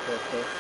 Microphone.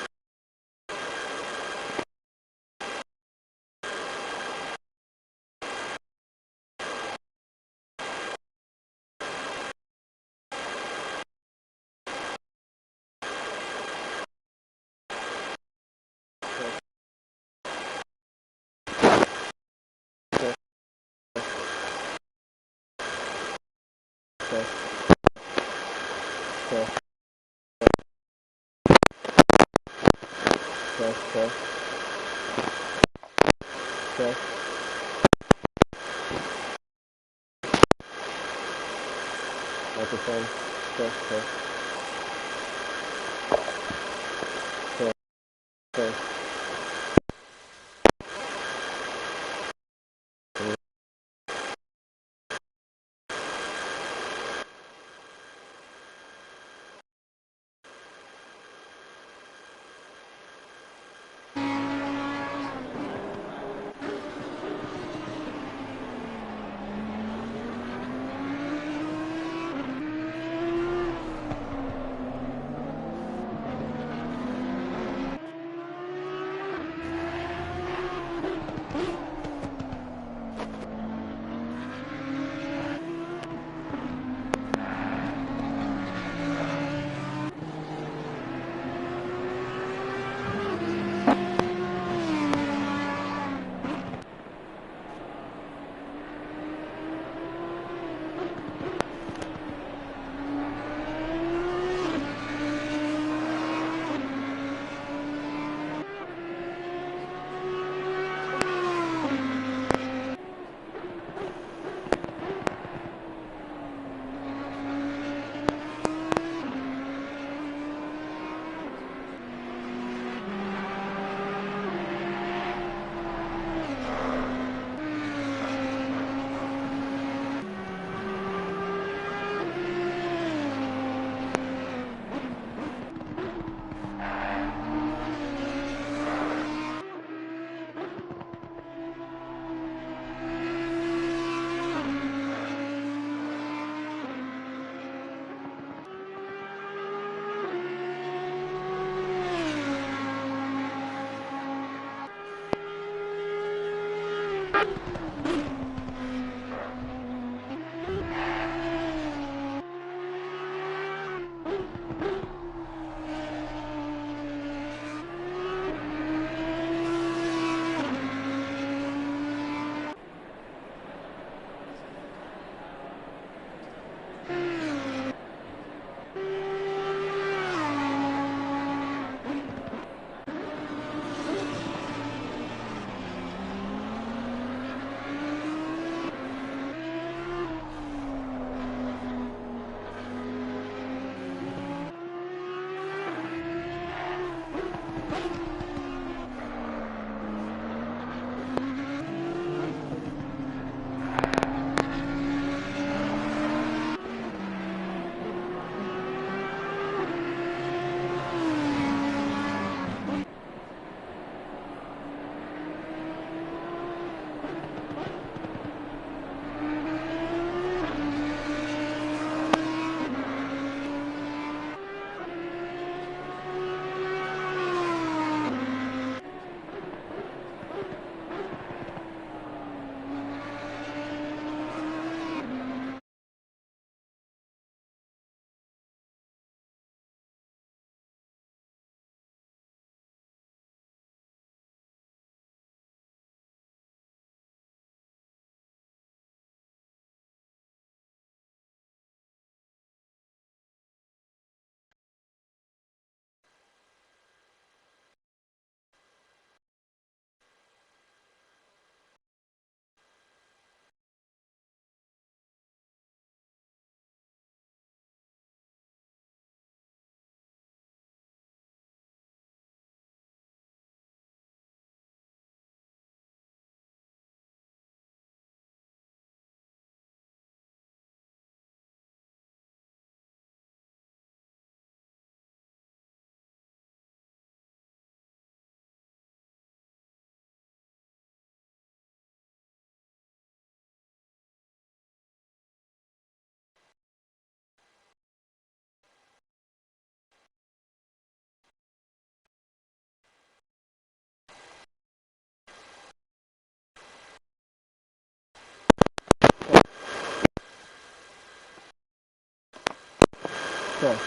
Test,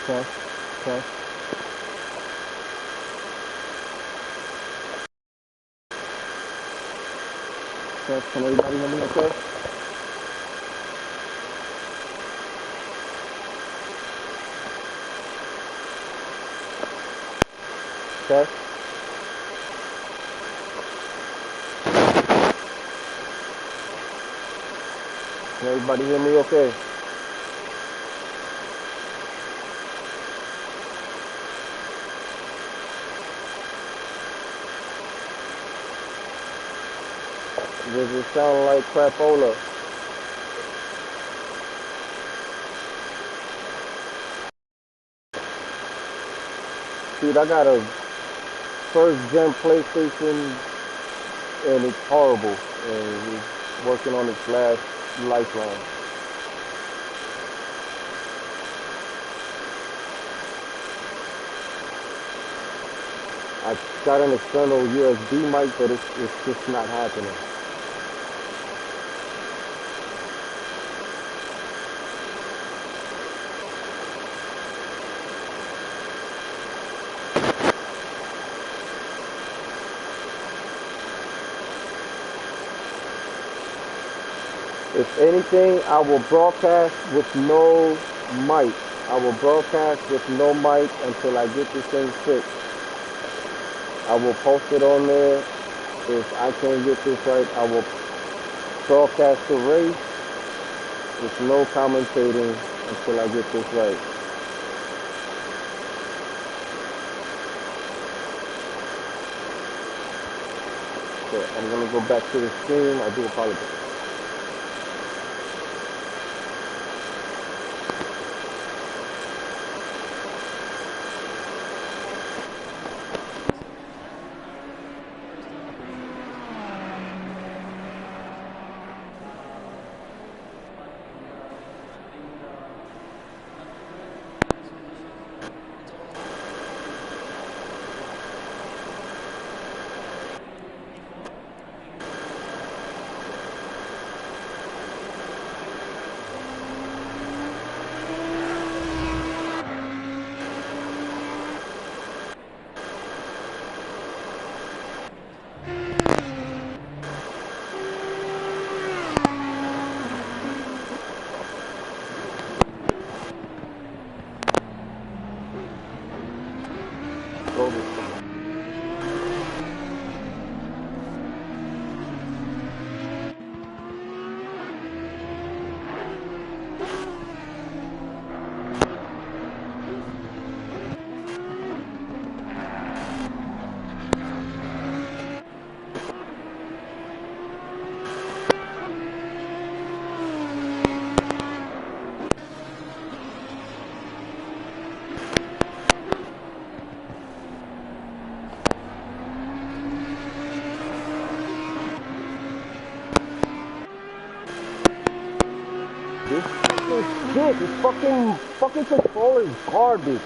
test, test. Test. Can everybody hear me okay? Test. Can everybody hear me okay? Does it sound like crapola? Dude, I got a first gen PlayStation and it's horrible. And it's working on its last lifeline. I got an external USB mic, but it's just not happening. If anything, I will broadcast with no mic. I will broadcast with no mic until I get this thing fixed. I will post it on there. If I can't get this right, I will broadcast the race with no commentating until I get this right. So I'm going to go back to the stream. I do apologize. This fucking controller is garbage.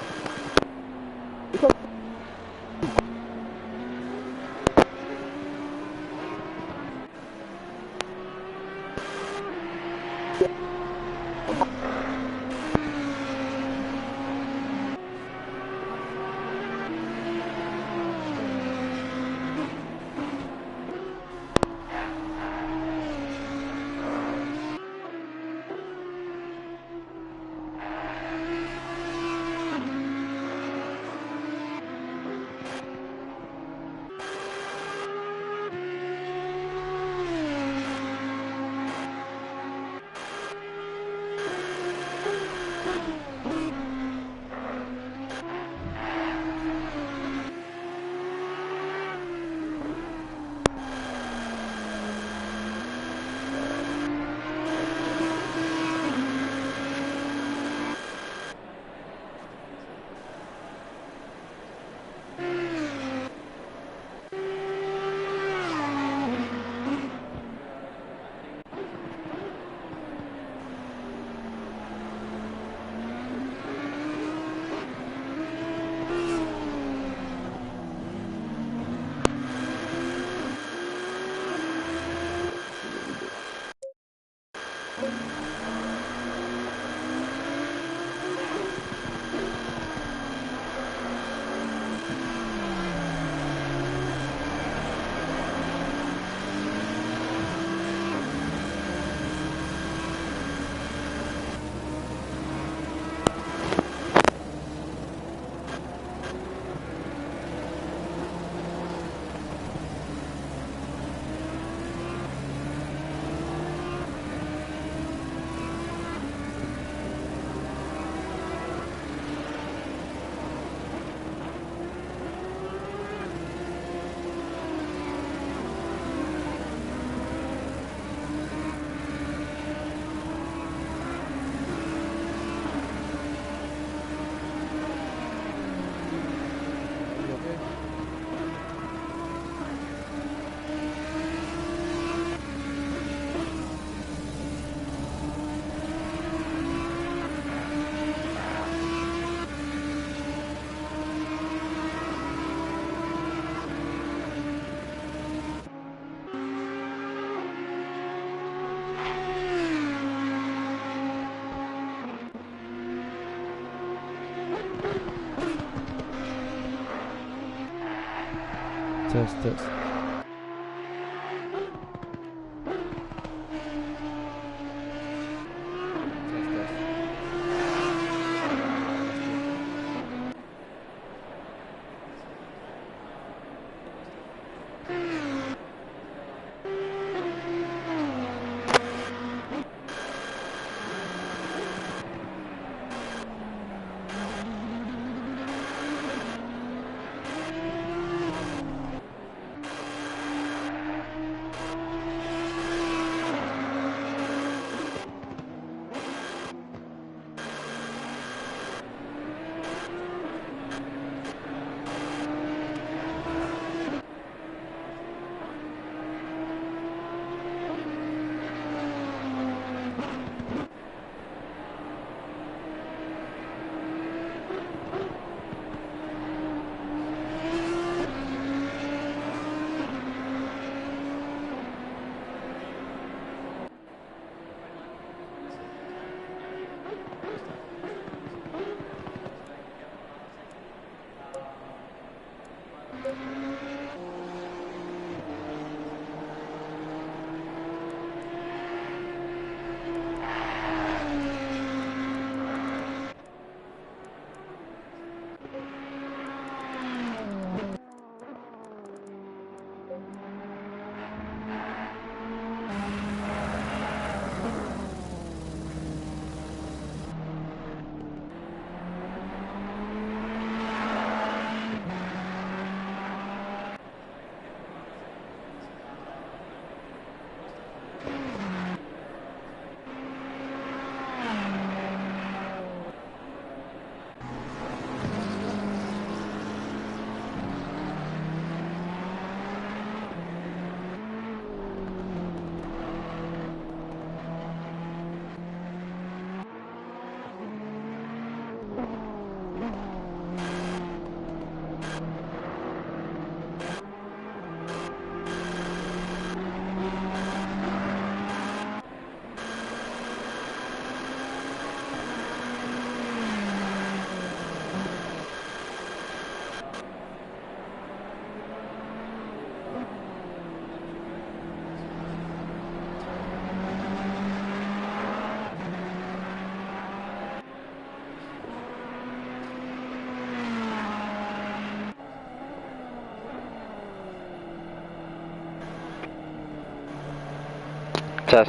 Test.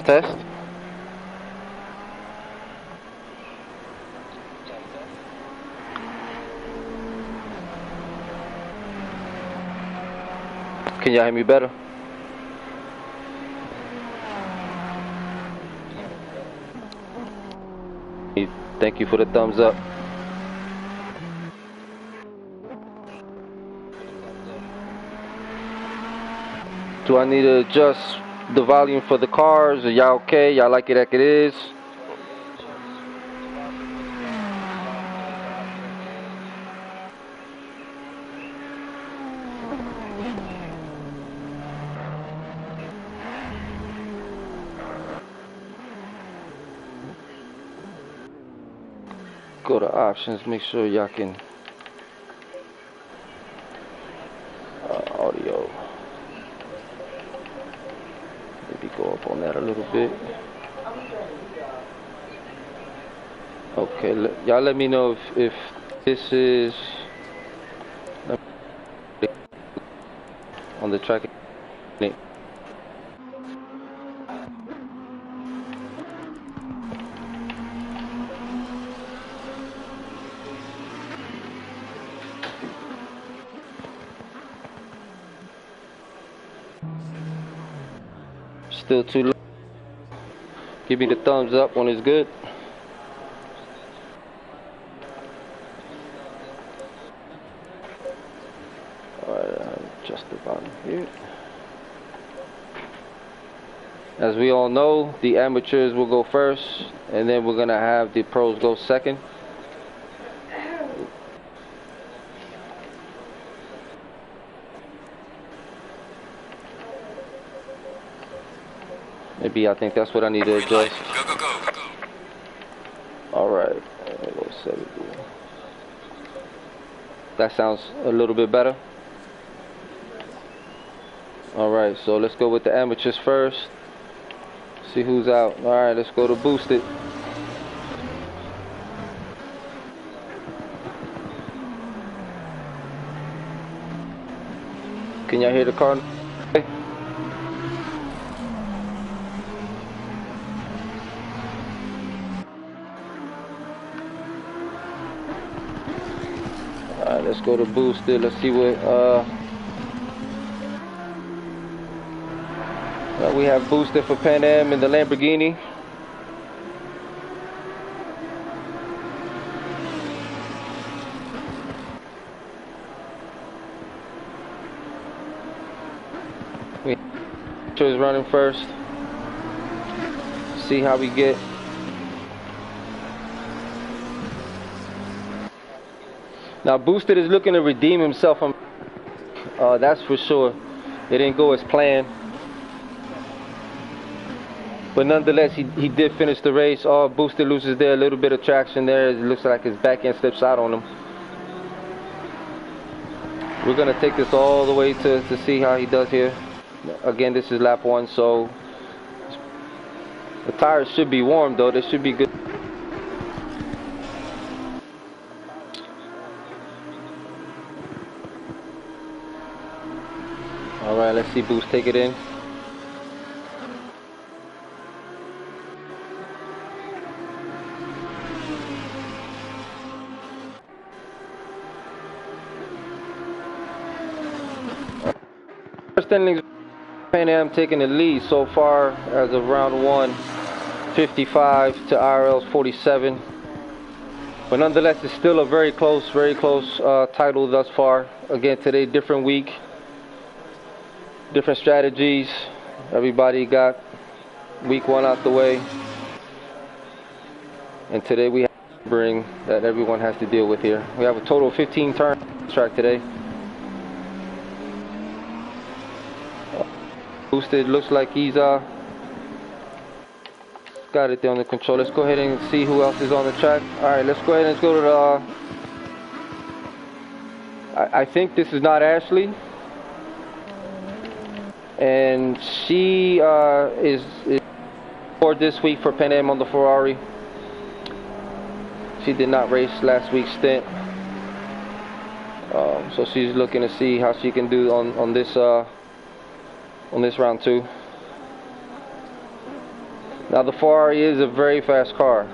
Test. Can y'all hear me better? Thank you for the thumbs up. Do I need to adjust the volume for the cars? Are y'all okay? Y'all like it like it is? Go to options, make sure y'all can audio. Maybe go up on that a little bit. Okay, y'all let me know if this is on the track. Still too low. Give me the thumbs up when it's good. Alright, adjust the volume here. As we all know, the amateurs will go first, and then we're gonna have the pros go second. Maybe I think that's what I need to adjust. Go. Alright, go 70. That sounds a little bit better. Alright, so let's go with the amateurs first. See who's out. Alright, let's go to boosted. Can y'all hear the car? Alright, let's go to boosted. Let's see what we have boosted for PanAm in the Lamborghini. Is running first. See how we get. Now boosted is looking to redeem himself from that's for sure. It didn't go as planned, but nonetheless he did finish the race. Boosted loses there, a little bit of traction there. It looks like his back end slips out on him. We're gonna take this all the way to see how he does here. Again, this is lap 1, so the tires should be warm though. They should be good. Alright, let's see Boost take it in. First innings, PanAm taking the lead so far as of round 1, 55 to IRL's 47. But nonetheless, it's still a very close title thus far. Again, today, different week, different strategies. Everybody got week 1 out the way. And today we have Nurburgring that everyone has to deal with here. We have a total of 15 turns on the track today. Boosted looks like he's got it there under control. Let's go ahead and see who else is on the track. Alright, let's go ahead and go to the I think this is not Ashley, and she is for this week for PanAm on the Ferrari. She did not race last week's stint, so she's looking to see how she can do on this round 2. Now the Ferrari is a very fast car,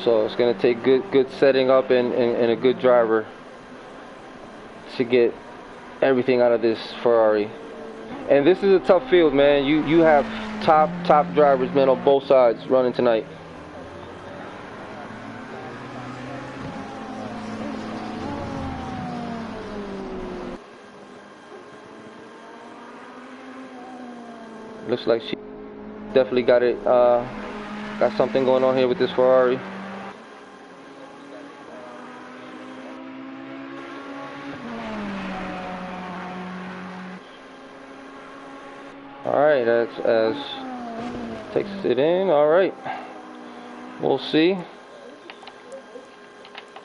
so it's going to take good setting up and a good driver to get everything out of this Ferrari. And this is a tough field, man. You have top drivers, man, on both sides running tonight. Looks like she definitely got it. Got something going on here with this Ferrari. Alright, that's as takes it in. Alright. We'll see.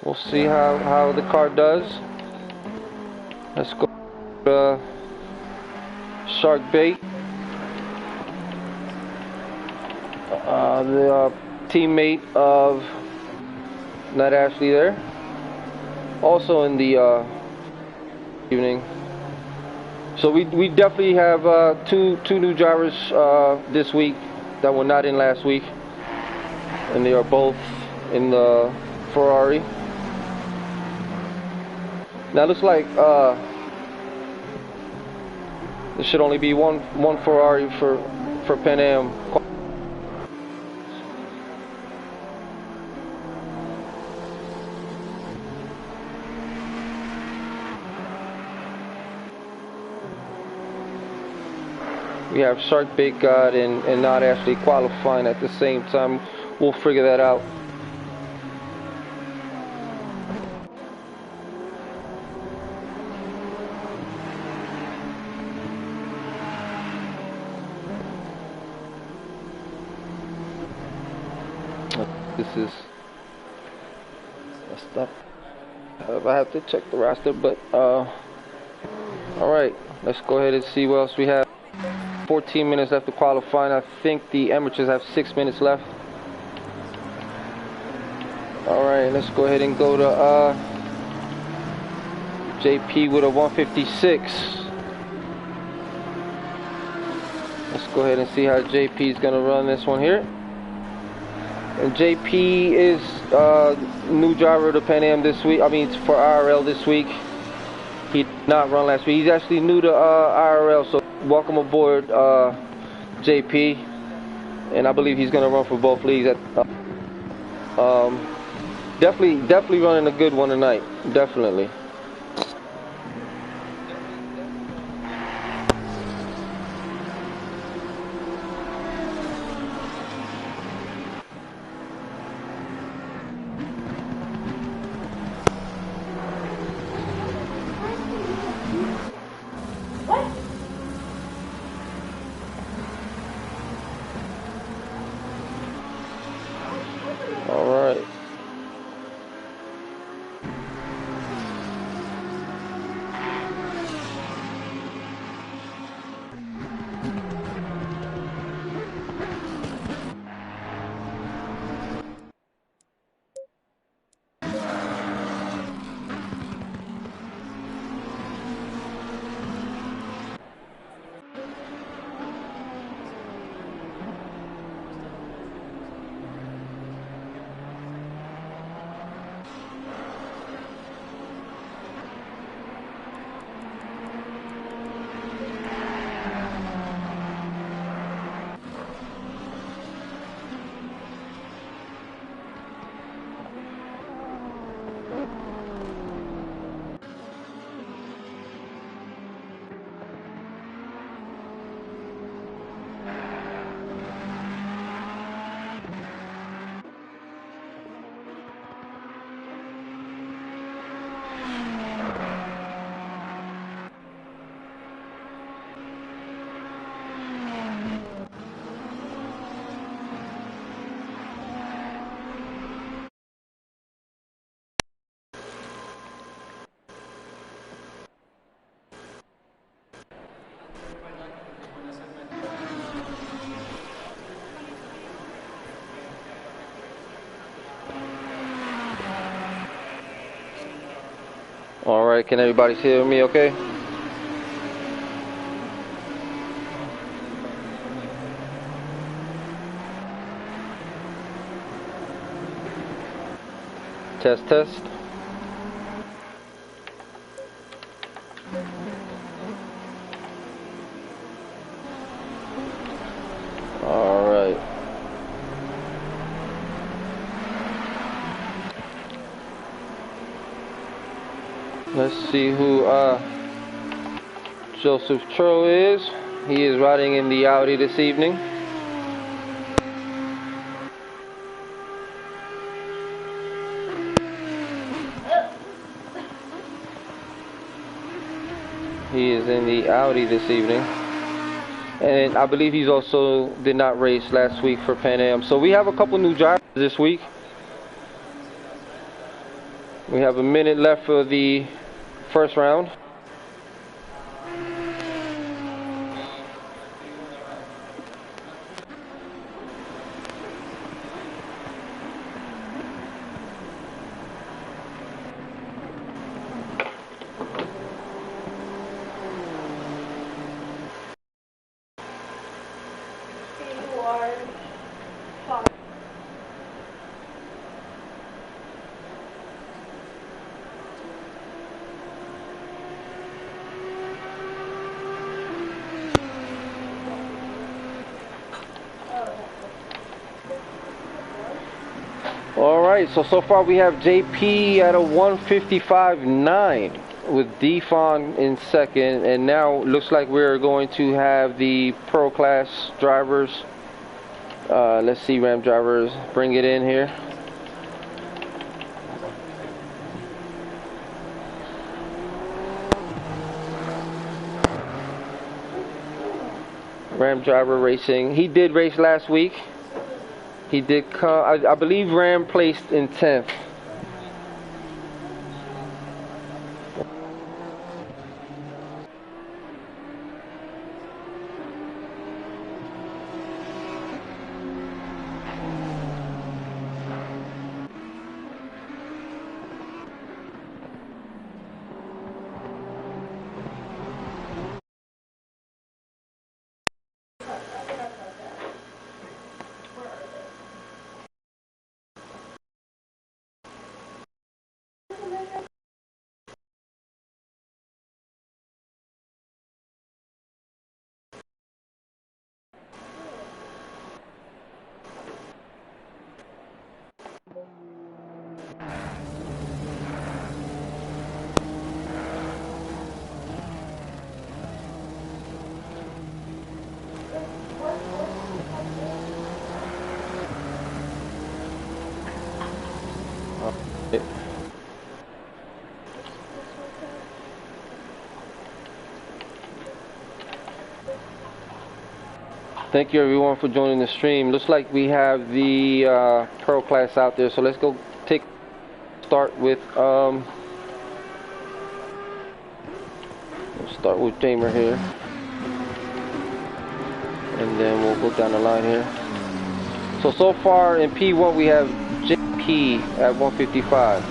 We'll see how the car does. Let's go shark bait. The teammate of not Ashley there. Also in the evening. So we definitely have two new drivers this week that were not in last week, and they are both in the Ferrari. Now it looks like there should only be one Ferrari for PanAm. We have Shark Bait God and not actually qualifying at the same time. We'll figure that out. This is messed up. I have to check the roster, but all right. Let's go ahead and see what else we have. 14 minutes left to qualifying. I think the amateurs have 6 minutes left. Alright, let's go ahead and go to JP with a 156. Let's go ahead and see how JP is going to run this one here. And JP is new driver to PanAm this week. I mean, for IRL this week. He did not run last week. He's actually new to IRL, so welcome aboard, JP. And I believe he's going to run for both leagues. Definitely running a good one tonight. Definitely. All right. All right, can everybody hear me okay? Test, test. All right. Let's see who Joseph Tro is. He is riding in the Audi this evening. He is in the Audi this evening. And I believe he's also did not race last week for PanAm. So we have a couple new drivers this week. We have a minute left for the first round. Alright, so far we have JP at a 155.9 with Defon in second, and now looks like we're going to have the pro class drivers. Let's see, Ram drivers, bring it in here. Ram driver racing. He did race last week. He did come, I believe Ram placed in 10th. Thank you everyone for joining the stream. Looks like we have the Pro class out there, so let's go start with we'll start with Jamer here, and then we'll go down the line here. So far in P1 we have JP at 155.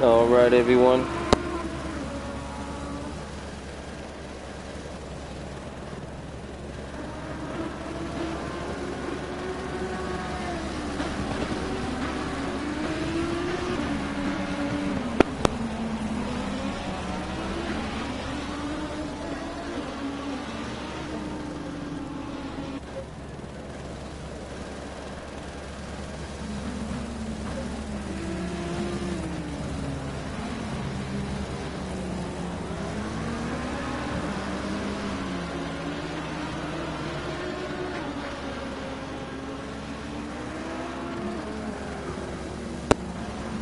All right, everyone.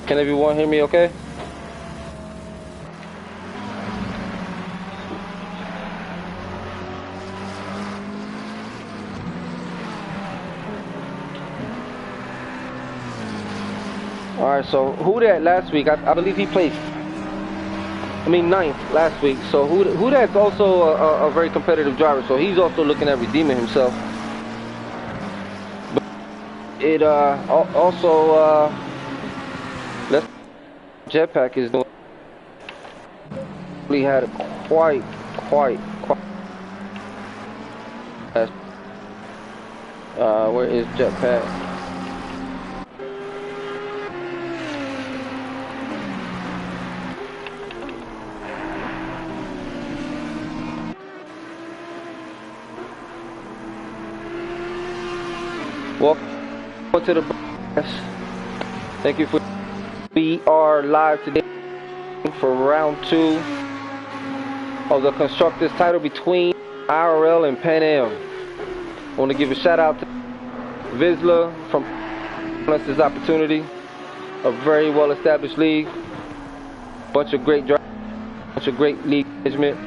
Can everyone hear me okay? Alright, so who that last week, I believe he placed, ninth last week. So who that's also a very competitive driver, so he's also looking at redeeming himself. But it also let's Jetpack is doing. We had quite. Where is Jetpack? Welcome to the broadcast. Thank you for. We are live today for round 2 of the Constructors Title between IRL and PanAm. I want to give a shout out to Vizsla from us this opportunity, a very well established league. Bunch of great drivers, bunch of great league management.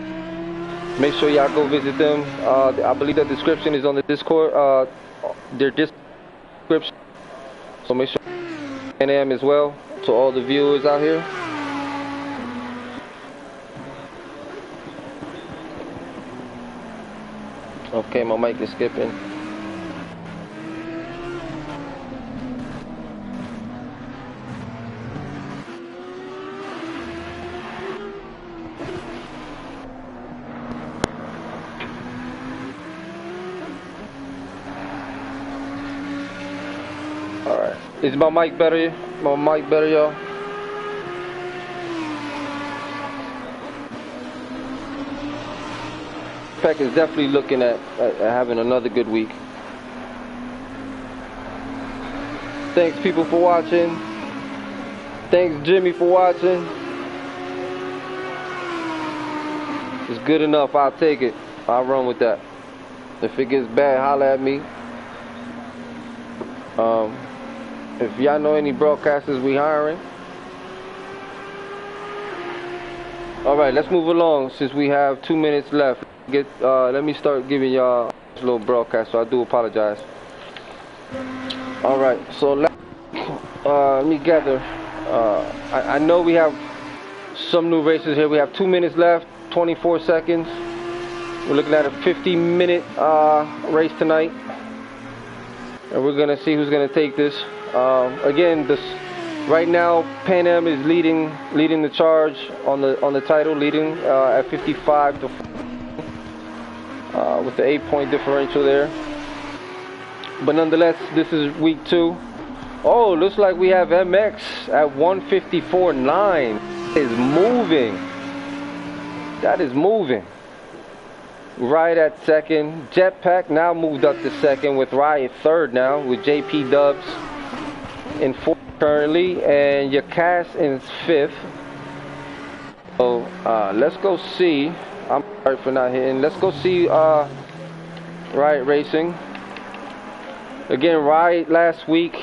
Make sure y'all go visit them. I believe the description is on the Discord. Their description. So make sure PanAm as well to all the viewers out here. Okay, my mic is skipping. Alright. Is my mic better? My mic better, y'all? Peck is definitely looking at having another good week. Thanks, people, for watching. Thanks, Jimmy, for watching. It's good enough. I'll take it. I'll run with that. If it gets bad, holler at me. If y'all know any broadcasters we hiring. Alright, let's move along since we have 2 minutes left. Let me start giving y'all a little broadcast, so I do apologize. Alright, so let me gather. I know we have some new races here. We have 2 minutes left, 24 seconds. We're looking at a 50-minute race tonight. And we're gonna see who's gonna take this. Again, right now PanAm is leading the charge on the title, leading at 55 to 4, with the 8-point differential there. But nonetheless, this is week 2. Oh, looks like we have MX at 154.9. Is moving. That is moving. Right at second. Jetpack now moved up to second with Riot third now, with JP Dubs in 4th currently, and Yakas in 5th. So let's go see. I'm sorry for not hitting. Let's go see Riot Racing. Again, Riot last week,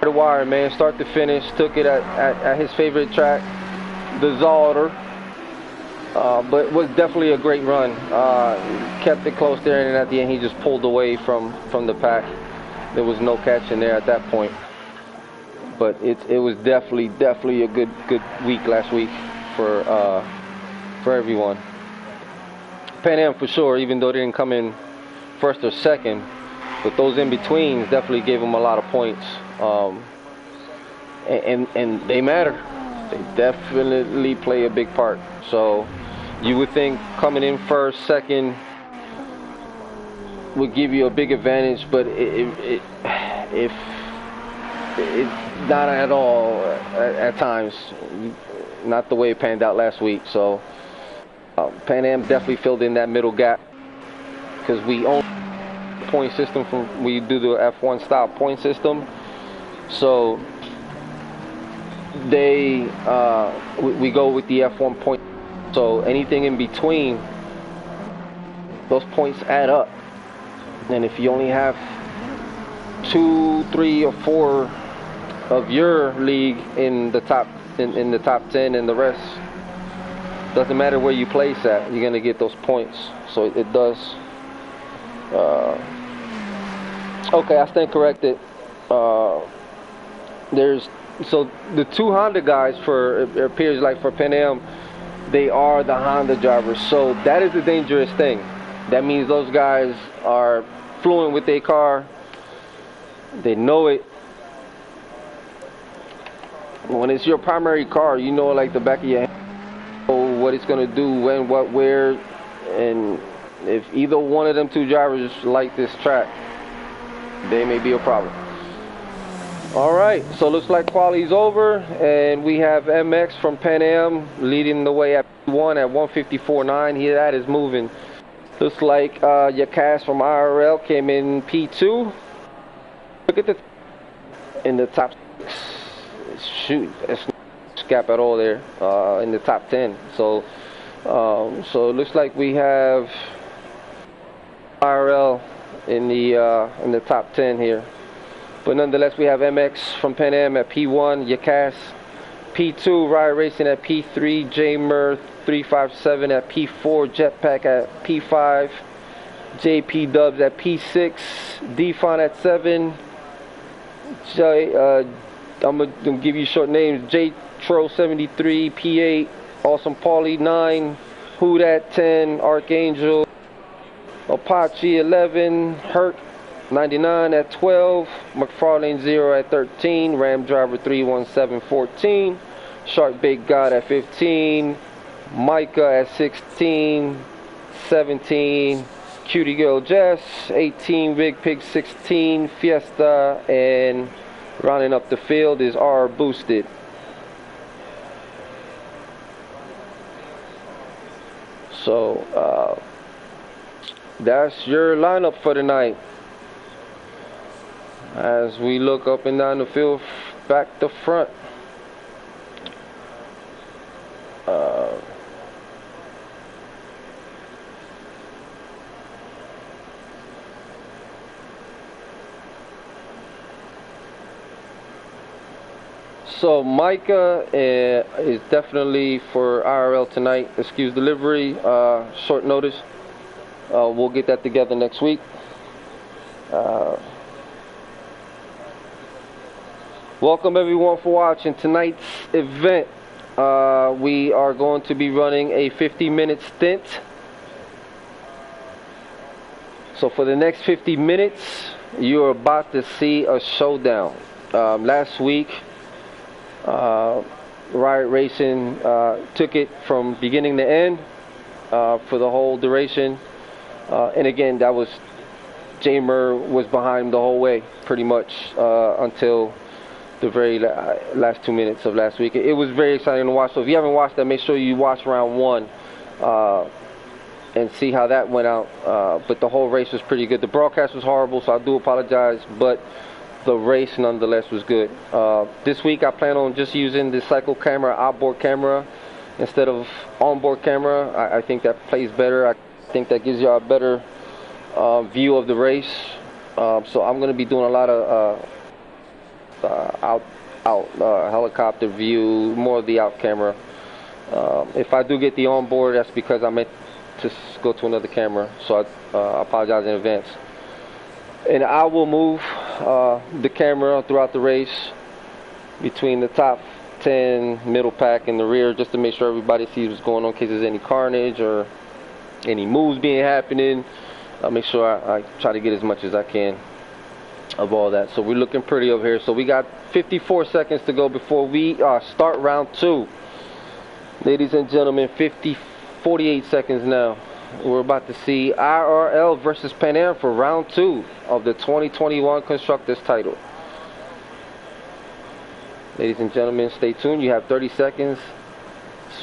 the wire, man, start to finish, took it at his favorite track, the Zalder. But it was definitely a great run. Kept it close there, and at the end he just pulled away from the pack. There was no catch in there at that point. But it was definitely a good week last week for everyone. PanAm for sure, even though they didn't come in first or second, but those in betweens definitely gave them a lot of points. And they matter. They definitely play a big part. So you would think coming in first, second would give you a big advantage, but if it's not at all at times. Not the way it panned out last week. So PanAm definitely filled in that middle gap, because we own the point system we do the F1 style point system. So we go with the F1 point. So anything in between, those points add up. And if you only have 2, 3, or 4 of your league in the top in the top 10, and the rest, doesn't matter where you place at, you're gonna get those points. So it does. Okay, I stand corrected. So the 2 Honda guys, it appears like for PanAm, they are the Honda drivers. So that is a dangerous thing. That means those guys are fluent with their car. They know it. When it's your primary car, you know, like the back of your hand, what it's gonna do, when, what, where, and if either one of them 2 drivers like this track, they may be a problem. Alright, so looks like quali's over, and we have MX from PanAm leading the way at P1 at 154.9. Here, that is moving. Looks like Yakas from IRL came in P2. Look at in the top 6. Shoot, that's no gap at all there in the top 10. So it looks like we have IRL in the top 10 here. But nonetheless, we have MX from PanAm at P1, Yakas P2, Riot Racing at P3, J-Mer 357 at P4, Jetpack at P5, JP Dubs at P6, Defon at 7, I'm going to give you short names, J Tro 73, P8, Awesome Paulie 9, Hoot at 10, Archangel, Apache 11, Hurt 99 at 12, McFarlane 0 at 13, Ram Driver 317 14, Shark Bait God at 15, Micah at 16, 17, Cutie Girl Jess 18, Big Pig 16, Fiesta, and rounding up the field is R Boosted. So that's your lineup for tonight. As we look up and down the field, back to front. So Micah is definitely for IRL tonight. Excuse delivery, short notice. We'll get that together next week. Welcome everyone for watching tonight's event. We are going to be running a 50-minute stint. So for the next 50 minutes, you're about to see a showdown. Last week, Riot Racing took it from beginning to end for the whole duration. And again, that was J-Mer was behind the whole way, pretty much, until the very last 2 minutes of last week. It was very exciting to watch. So if you haven't watched that, make sure you watch round 1 and see how that went out. But the whole race was pretty good. The broadcast was horrible, so I do apologize, but the race nonetheless was good. This week I plan on just using the cycle camera, outboard camera, instead of onboard camera. I think that plays better. I think that gives you a better view of the race. So I'm going to be doing a lot of helicopter view, more of the out camera. If I do get the onboard, that's because I meant to go to another camera, so I apologize in advance. And I will move the camera throughout the race between the top 10, middle pack, and the rear, just to make sure everybody sees what's going on, in case there's any carnage or any moves being happening. I'll make sure I try to get as much as I can of all that. So we're looking pretty over here. So we got 54 seconds to go before we start round 2. Ladies and gentlemen, 48 seconds now. We're about to see IRL versus PanAm for round 2 of the 2021 Constructors Title. Ladies and gentlemen, stay tuned. You have 30 seconds.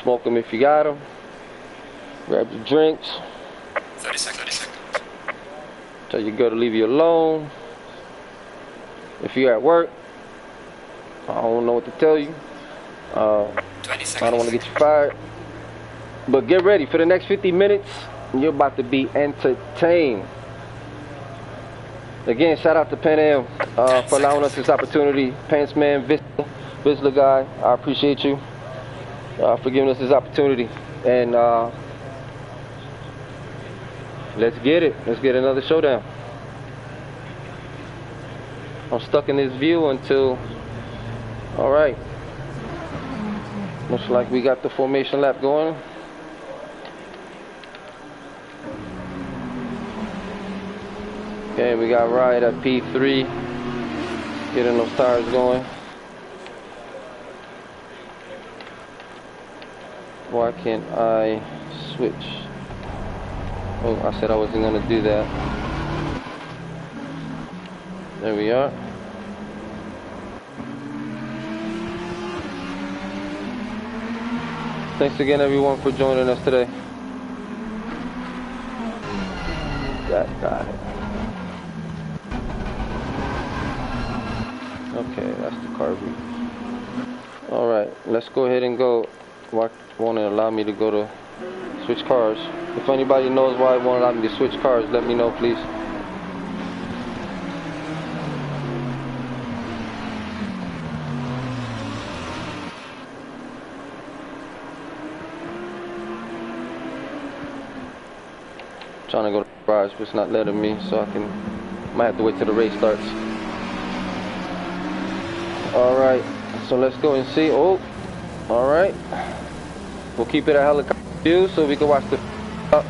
Smoke them if you got them. Grab your drinks. 30 seconds. Tell your girl to leave you alone. If you're at work, I don't know what to tell you. 20 seconds. I don't want to get you fired. But get ready for the next 50 minutes. You're about to be entertained. Again, shout out to PanAm for allowing us this opportunity. Pants Man, Vizsla guy, I appreciate you for giving us this opportunity. And let's get it. Let's get another showdown. I'm stuck in this view until, all right. Looks like we got the formation lap going. Okay, we got Riot at P3, getting those tires going. Why can't I switch? Oh, I said I wasn't going to do that. There we are. Thanks again everyone for joining us today. Got it. Okay, that's the car view. Alright, let's go ahead and go. Why won't it allow me to go to switch cars? If anybody knows why it won't allow me to switch cars, let me know please. Trying to go to the garage, but it's not letting me, so might have to wait till the race starts. Alright, so let's go and see. Oh, alright. We'll keep it a helicopter view so we can watch the up.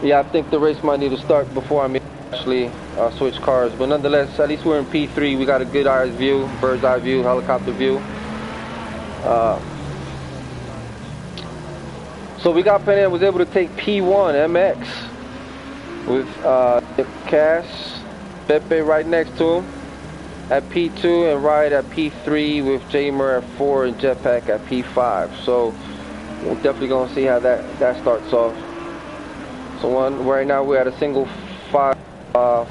Yeah, I think the race might need to start before I actually switch cars, but nonetheless, at least we're in P3. We got a good eye view, bird's eye view, helicopter view. So we got PanAm was able to take P1 MX with Cash, Pepe right next to him at P2, and Ride at P3 with Jamer at 4 and Jetpack at P5. So we're definitely gonna see how that starts off. So right now we're at a single 5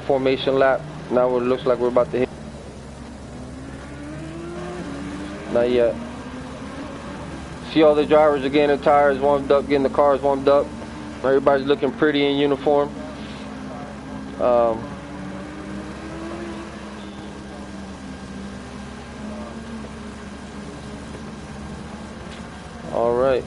formation lap. Now it looks like we're about to hit. Not yet. See all the drivers are getting their tires warmed up, getting the cars warmed up. Everybody's looking pretty in uniform. All right.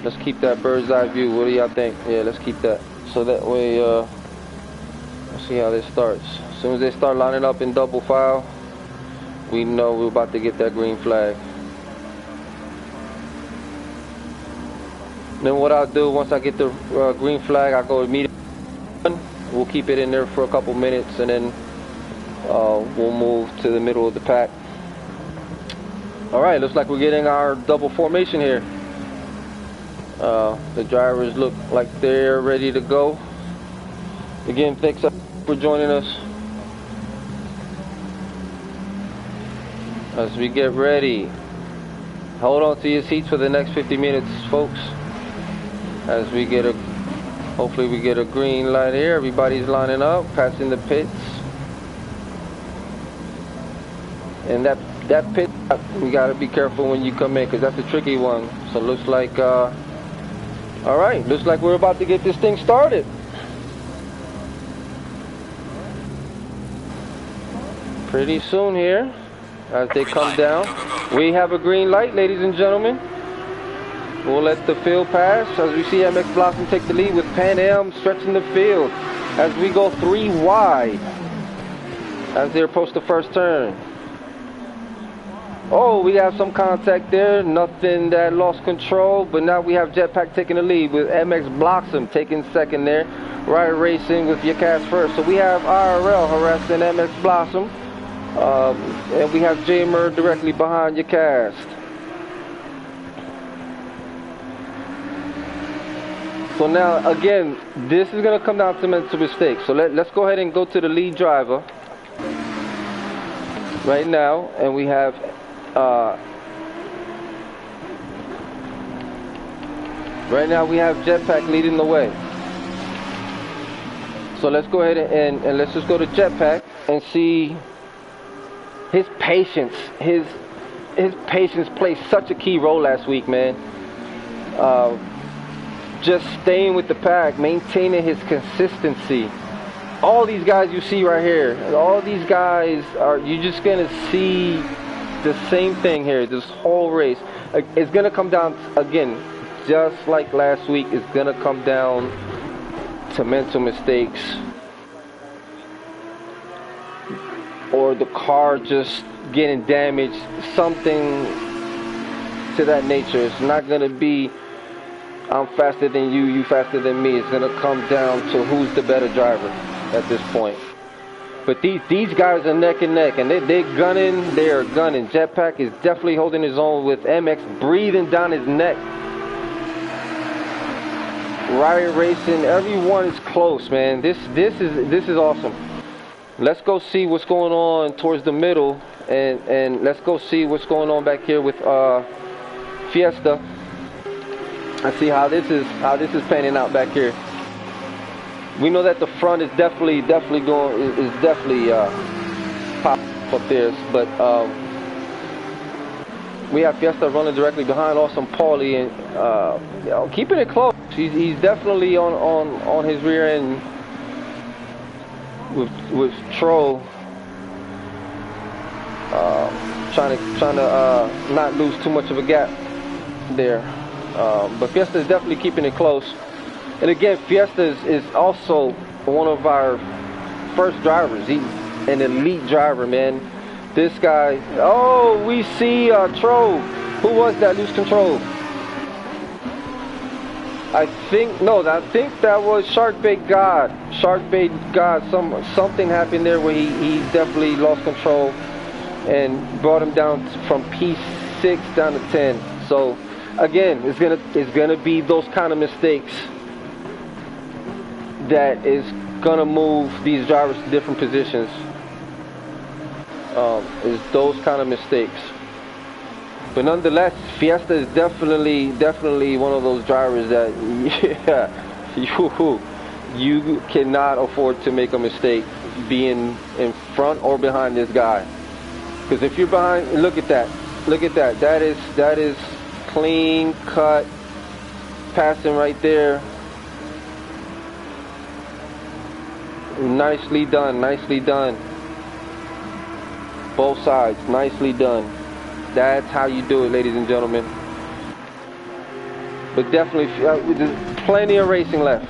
Let's keep that bird's eye view. What do y'all think? Yeah, let's keep that. So that way, let's see how this starts. As soon as they start lining up in double file, we know we're about to get that green flag. Then what I'll do, once I get the green flag, I'll go immediately. We'll keep it in there for a couple minutes, and then we'll move to the middle of the pack. All right, looks like we're getting our double formation here. The drivers look like they're ready to go. Again, thanks for joining us. As we get ready, hold on to your seats for the next 50 minutes, folks. As we get hopefully we get a green light here. Everybody's lining up, passing the pits. And that pit, we gotta be careful when you come in, because that's a tricky one. So it looks like, all right, looks like we're about to get this thing started. Pretty soon here, as they come down. We have a green light, ladies and gentlemen. We'll let the field pass as we see MX Blossom take the lead with PanAm stretching the field as we go 3 wide as they approach the first turn. Oh, we have some contact there. Nothing that lost control, but now we have Jetpack taking the lead with MX Blossom taking second there. Riot Racing with Yakas first. So we have IRL harassing MX Blossom. And we have Jamer directly behind Yakas. So now, again, this is going to come down to mental mistakes. So let's go ahead and go to the lead driver right now. And we have right now we have Jetpack leading the way. So let's go ahead and let's just go to Jetpack and see his patience. His patience played such a key role last week, man. Just staying with the pack, maintaining his consistency. All these guys you see right here, all these guys you're just gonna see the same thing here this whole race. It's gonna come down again, just like last week. It's gonna come down to mental mistakes, or the car just getting damaged, something to that nature. It's not gonna be I'm faster than you, you faster than me. It's gonna come down to who's the better driver at this point. But these guys are neck and neck, and they're gunning. They are gunning. Jetpack is definitely holding his own with MX breathing down his neck. Riot Racing, everyone is close, man. This is awesome. Let's go see what's going on towards the middle, and let's go see what's going on back here with Fiesta. I see how this is panning out back here. We know that the front is definitely pop up there, but we have Fiesta running directly behind Awesome Paulie, and keeping it close. He's definitely on his rear end with Troll, trying to not lose too much of a gap there. But Fiesta is definitely keeping it close. And again, Fiesta is also one of our first drivers. He's an elite driver, man. This guy, oh, we see Trove. Who was that? Lose control. I think that was Sharkbait God. Sharkbait God. Something happened there where he definitely lost control and brought him down from P6 down to 10. So again, it's gonna be those kind of mistakes that is gonna move these drivers to different positions. Is those kind of mistakes. But nonetheless, Fiesta is definitely one of those drivers that, yeah, you cannot afford to make a mistake being in front or behind this guy. Because if you're behind, look at that, that is clean cut passing right there. Nicely done. Both sides, nicely done. That's how you do it, ladies and gentlemen. But definitely, there's plenty of racing left.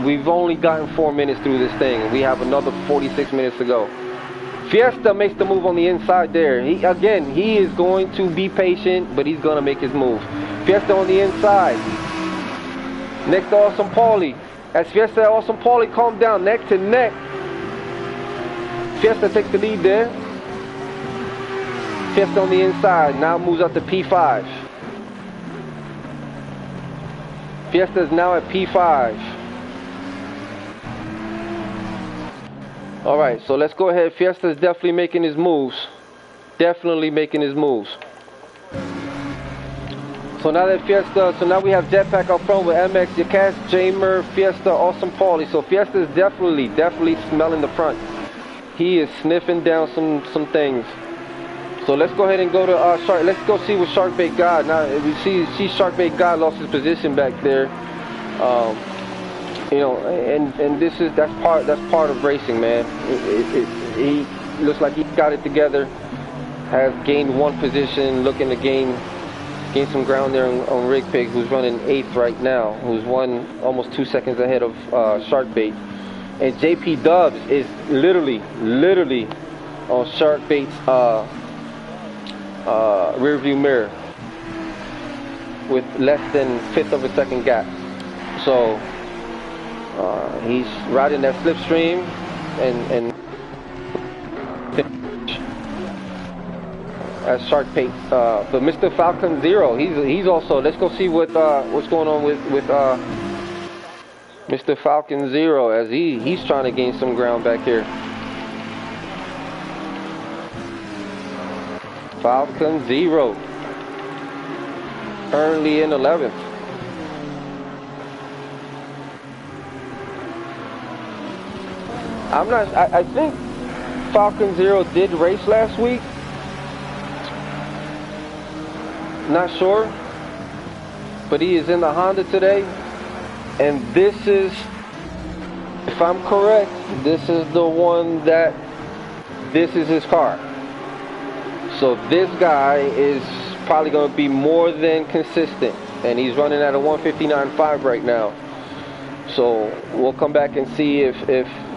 We've only gotten 4 minutes through this thing, and we have another 46 minutes to go. Fiesta makes the move on the inside there. He is going to be patient, but he's going to make his move. Fiesta on the inside. Next to Awesome Paulie. As Fiesta and Awesome Paulie calm down, neck to neck. Fiesta takes the lead there. Fiesta on the inside, now moves up to P5. Fiesta is now at P5. Alright, so let's go ahead. Fiesta is definitely making his moves. So now that so now we have Jetpack up front with MX, Yakash, Jamer, Fiesta, Awesome Paulie. So Fiesta is definitely smelling the front. He is sniffing down some things. So let's go ahead and go to let's go see what Sharkbait God. Now we see Sharkbait God lost his position back there. You know, and that's part of racing, man. He looks like he got it together. Has gained one position, looking to gain some ground there on Rig Pig, who's running 8th right now, who's almost 2 seconds ahead of Sharkbait. And JP Dubs is literally on Sharkbait's rear view mirror with less than 1/5 of a second gap. So he's riding that slipstream and as Sharkbait. But Mr. Falcon Zero, he's also, let's go see what's going on with Mr. Falcon Zero, as he's trying to gain some ground back here. Falcon Zero, currently in 11th. I think Falcon Zero did race last week. Not sure. But he is in the Honda today. And this is, if I'm correct, this is the one this is his car. So this guy is probably going to be more than consistent, and he's running at a 159.5 right now. So we'll come back and see if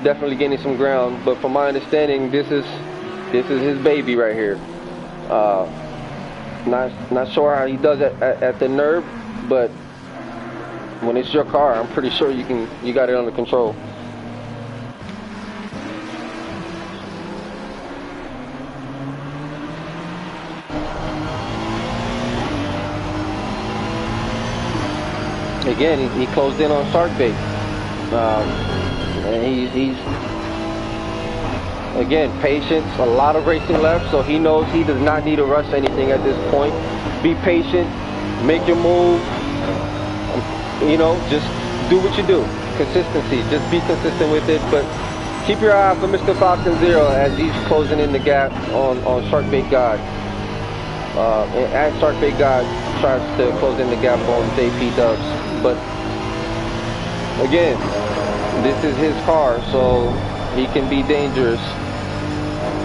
definitely gaining some ground. But from my understanding, this is his baby right here. Not sure how he does it at the Nurb, but when it's your car, I'm pretty sure you got it under control. Again, he closed in on Sharkbait. And he's again, patience, a lot of racing left, so he knows he does not need to rush anything at this point. Be patient, make your move, you know, just do what you do. Consistency, just be consistent with it, but keep your eye out for Mr. Falcon Zero as he's closing in the gap on Sharkbait God. And Sharkbait God tries to close in the gap on JP Dubs. But again, this is his car, so he can be dangerous.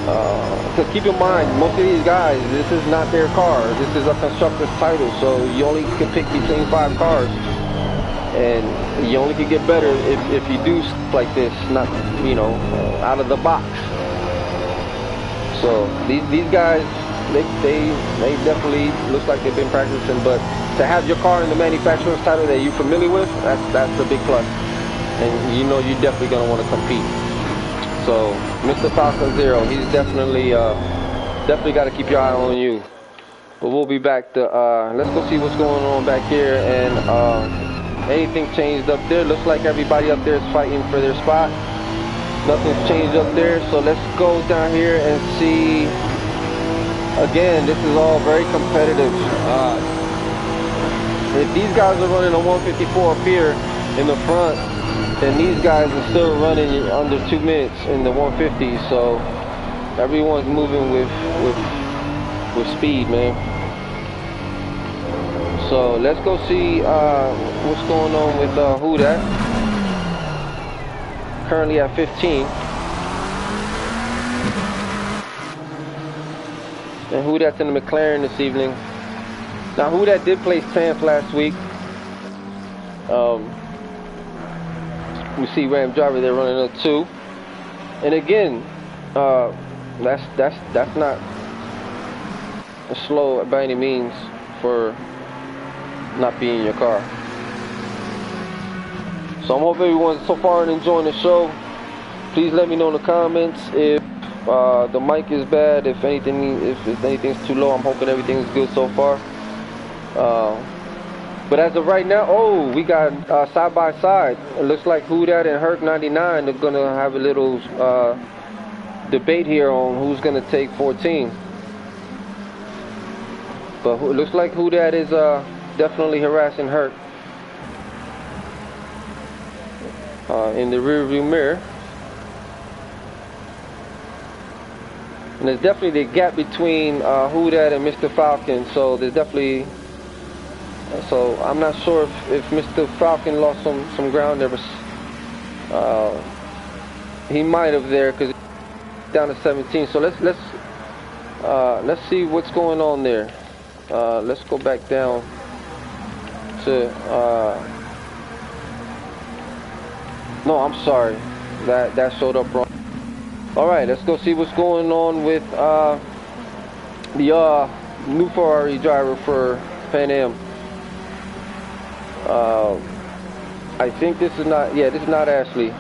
Because keep in mind, most of these guys, this is not their car. This is a constructor's title, so you only can pick between 5 cars. And you only can get better if you do stuff like this, not, you know, out of the box. So these guys, they definitely looks like they've been practicing, but to have your car in the manufacturer's title that you're familiar with, that's a big plus. And you know you're definitely gonna want to compete. So Mr. Falcon Zero, he's definitely got to keep your eye on you. But we'll be back to let's go see what's going on back here, and anything changed up there. Looks like everybody up there is fighting for their spot. Nothing's changed up there, so let's go down here and see. Again, this is all very competitive. If these guys are running a 154 up here in the front, then these guys are still running under 2 minutes in the 150. So everyone's moving with speed, man. So let's go see what's going on with who that. Currently at 15. And who that's in the McLaren this evening. Now who that did place 10th last week. We see Ram Driver there running a 2. And again, that's not slow by any means for not being in your car. So I hope everyone's so far enjoying the show. Please let me know in the comments if the mic is bad, if anything's too low. I'm hoping everything's good so far. But as of right now, oh, we got side by side. It looks like Who Dat and Herc 99 are gonna have a little debate here on who's gonna take 14. But it looks like Who Dat is definitely harassing Herc in the rear view mirror. And there's definitely the gap between Who Dat and Mr. Falcon. So there's definitely. So I'm not sure if Mr. Falcon lost some ground there, but he might have there because it's down to 17. So let's see what's going on there. Let's go back down to no, I'm sorry, that showed up wrong. All right, let's go see what's going on with the new Ferrari driver for PanAm. I think this is not, this is not Ashley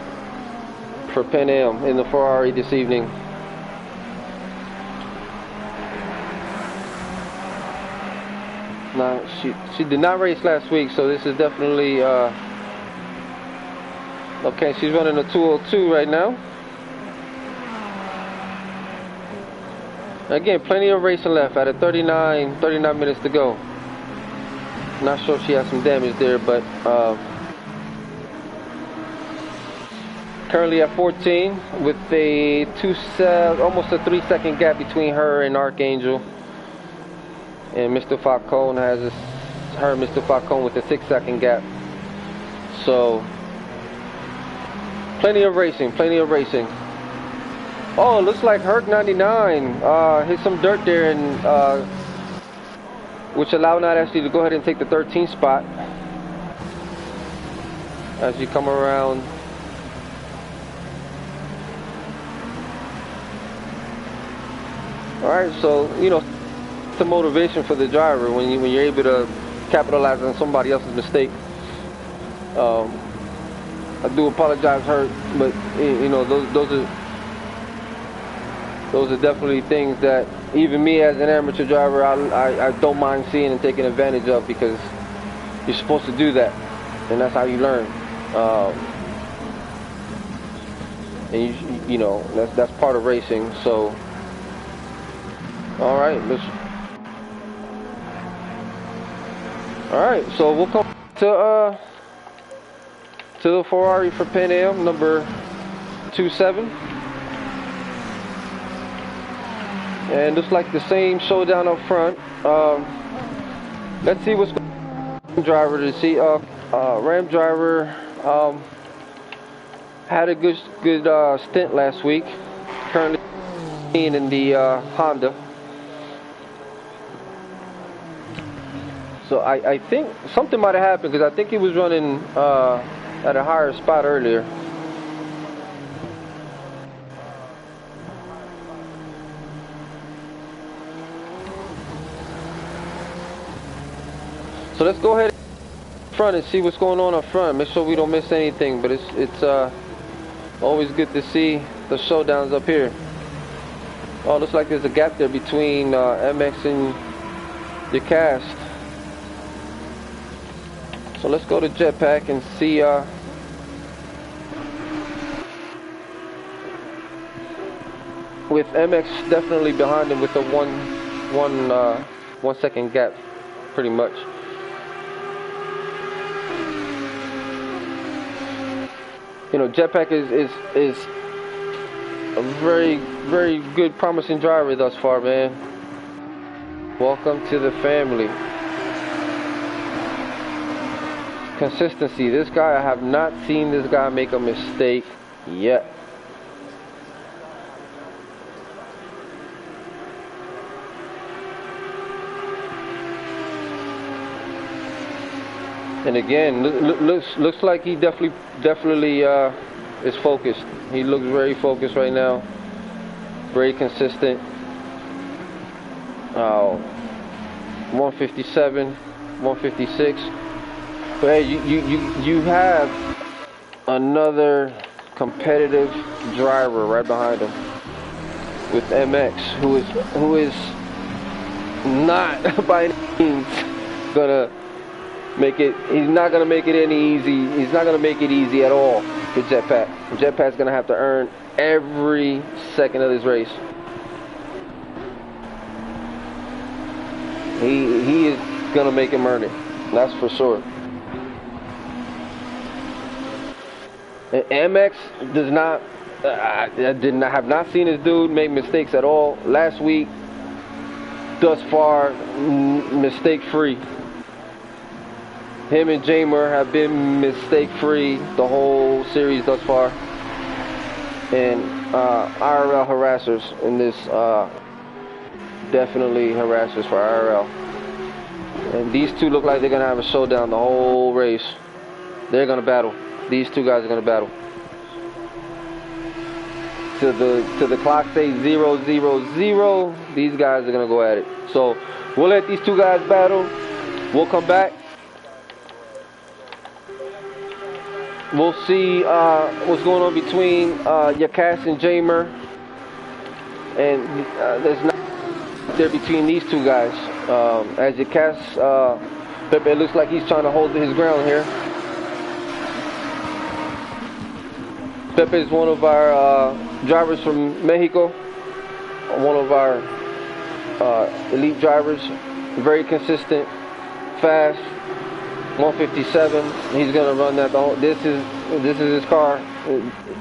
for PanAm in the Ferrari this evening. Now, she did not race last week, so this is definitely, okay, she's running a 202 right now. Again, plenty of racing left at a 39 minutes to go. Not sure if she has some damage there, but currently at 14 with a almost a 3-second gap between her and Archangel. And Mr. Falcone has Mr. Falcone with a 6-second gap. So plenty of racing. Oh, it looks like Herc 99 hit some dirt there, and which allowed Not Ashley to go ahead and take the 13th spot. As you come around. Alright, so you know, it's a motivation for the driver when you're able to capitalize on somebody else's mistake. I do apologize, Herc, but you know, those are definitely things that even me as an amateur driver, I don't mind seeing and taking advantage of, because you're supposed to do that, and that's how you learn. And you know, that's part of racing. So, all right, so we'll come to the Ferrari for PanAm number 27. And looks like the same showdown up front. Let's see what's going on. Driver to see. Ram Driver had a good stint last week. Currently in the Honda. So I think something might have happened because I think he was running at a higher spot earlier. So let's go ahead front and see what's going on up front. Make sure we don't miss anything. But it's always good to see the showdowns up here. Oh, looks like there's a gap there between MX and your cast. So let's go to Jetpack and see with MX definitely behind him with the one second gap, pretty much. You know, Jetpack is a very good, promising driver thus far, man. Welcome to the family. Consistency. This guy, I have not seen this guy make a mistake yet. And again, looks like he definitely is focused. He looks very focused right now. Very consistent. 157, 156. But hey, you have another competitive driver right behind him with MX, who is not by any means gonna make it. He's not gonna make it any easy. He's not gonna make it easy at all for Jetpack. Jetpack's gonna have to earn every second of this race. He is gonna make him earn it. That's for sure. MX does not. I have not seen this dude make mistakes at all. Last week, thus far, mistake free. Him and Jamer have been mistake free the whole series thus far. And IRL harassers in this, definitely harassers for IRL. And these two look like they're gonna have a showdown the whole race. They're gonna battle. These two guys are gonna battle. To the clock say 0-0-0. These guys are gonna go at it. So we'll let these two guys battle. We'll come back. We'll see what's going on between Yakas and Jamer. And there's not there between these two guys. As Yakas, Pepe looks like he's trying to hold his ground here. Pepe is one of our drivers from Mexico. One of our elite drivers. Very consistent, fast. 157. He's gonna run that. This is his car.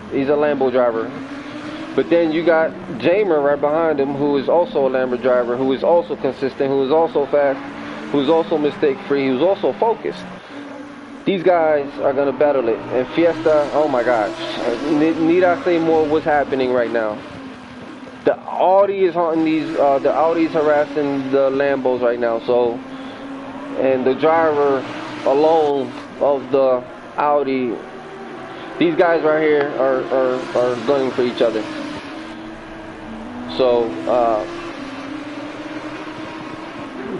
He's a Lambo driver. But then you got Jamer right behind him, who is also a Lambo driver, who is also consistent, who is also fast, who is also mistake-free, who's also focused. These guys are gonna battle it. And Fiesta, oh my gosh, need I say more? What's happening right now? The Audi is haunting these. The Audi's harassing the Lambos right now. So, and the driver alone of the Audi, these guys right here are gunning for each other. So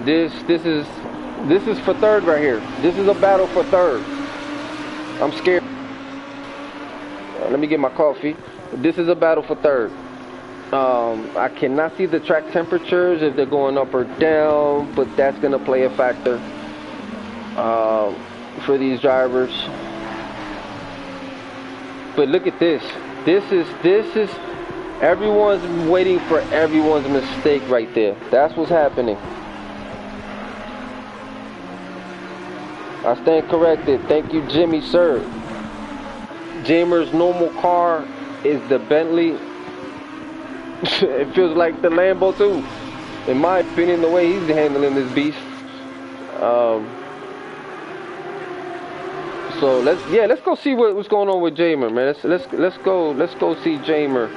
this is for third right here. This is a battle for third. I'm scared. Let me get my coffee. This is a battle for third. I cannot see the track temperatures if they're going up or down, but that's gonna play a factor for these drivers. But look at this. This is everyone's waiting for everyone's mistake right there. That's what's happening. I stand corrected. Thank you, Jimmy, sir. Jamer's normal car is the Bentley. It feels like the Lambo too, in my opinion, the way he's handling this beast. So let's go see what's going on with Jamer, man. Let's go see Jamer.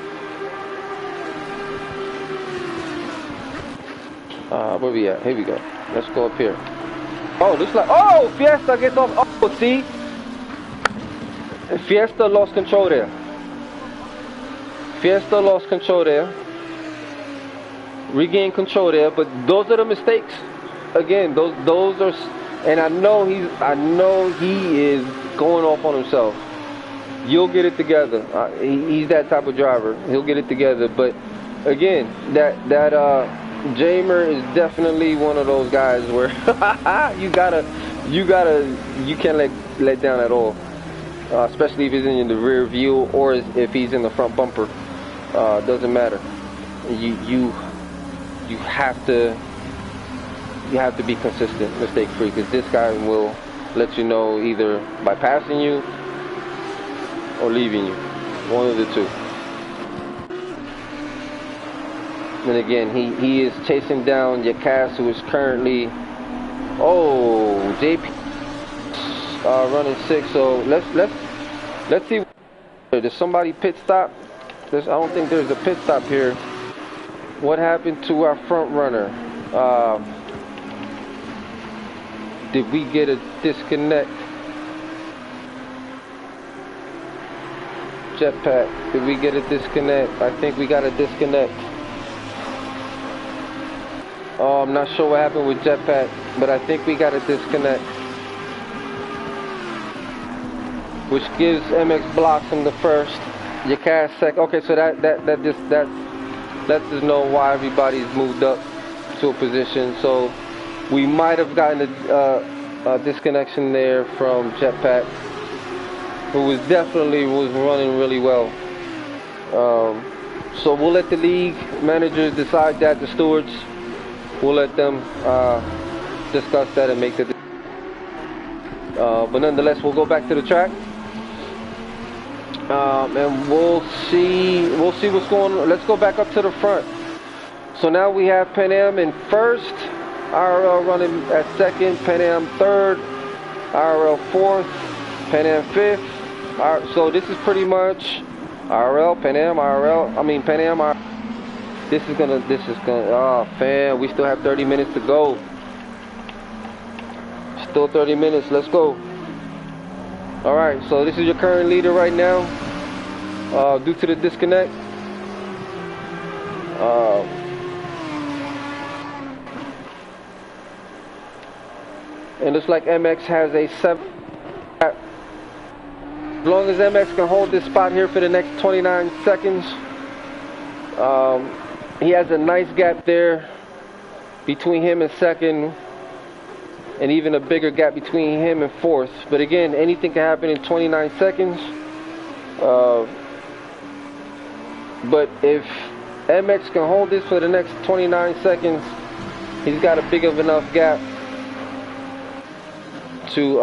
Where we at? Here we go. Let's go up here. Oh, this like, oh, Fiesta gets off. Oh, see? Fiesta lost control there. Fiesta lost control there. Regained control there, but those are the mistakes. Again, those are, and I know he is going off on himself. You'll get it together. He's that type of driver. He'll get it together. But again, that Jamer is definitely one of those guys where you can't let down at all. Especially if he's in the rear view or if he's in the front bumper. Doesn't matter. You have to be consistent, mistake free, because this guy will let you know either by passing you or leaving you, one of the two. And again, he is chasing down Yakas, who is currently, JP running 6. So let's see. Does somebody pit stop? I don't think there's a pit stop here. What happened to our front runner? Did we get a disconnect? Jetpack, did we get a disconnect? I think we got a disconnect. Oh, I'm not sure what happened with Jetpack, but I think we got a disconnect. Which gives MX blocks in the first. Yakas second. Okay, so that lets us know why everybody's moved up to a position. So we might have gotten a disconnection there from Jetpack, who was running really well. So we'll let the league managers decide that, the stewards. We'll let them discuss that and make the but nonetheless, we'll go back to the track. And we'll see what's going on. Let's go back up to the front. So now we have PanAm in first, IRL running at second, PanAm third, IRL fourth, PanAm fifth. So this is pretty much IRL, PanAm, PanAm. This is gonna. Oh, fam, we still have 30 minutes to go. Still 30 minutes. Let's go. All right. So this is your current leader right now. Due to the disconnect. And looks like MX has a 7. As long as MX can hold this spot here for the next 29 seconds, he has a nice gap there between him and second, and even a bigger gap between him and fourth. But again, anything can happen in 29 seconds. But if MX can hold this for the next 29 seconds, he's got a big enough gap to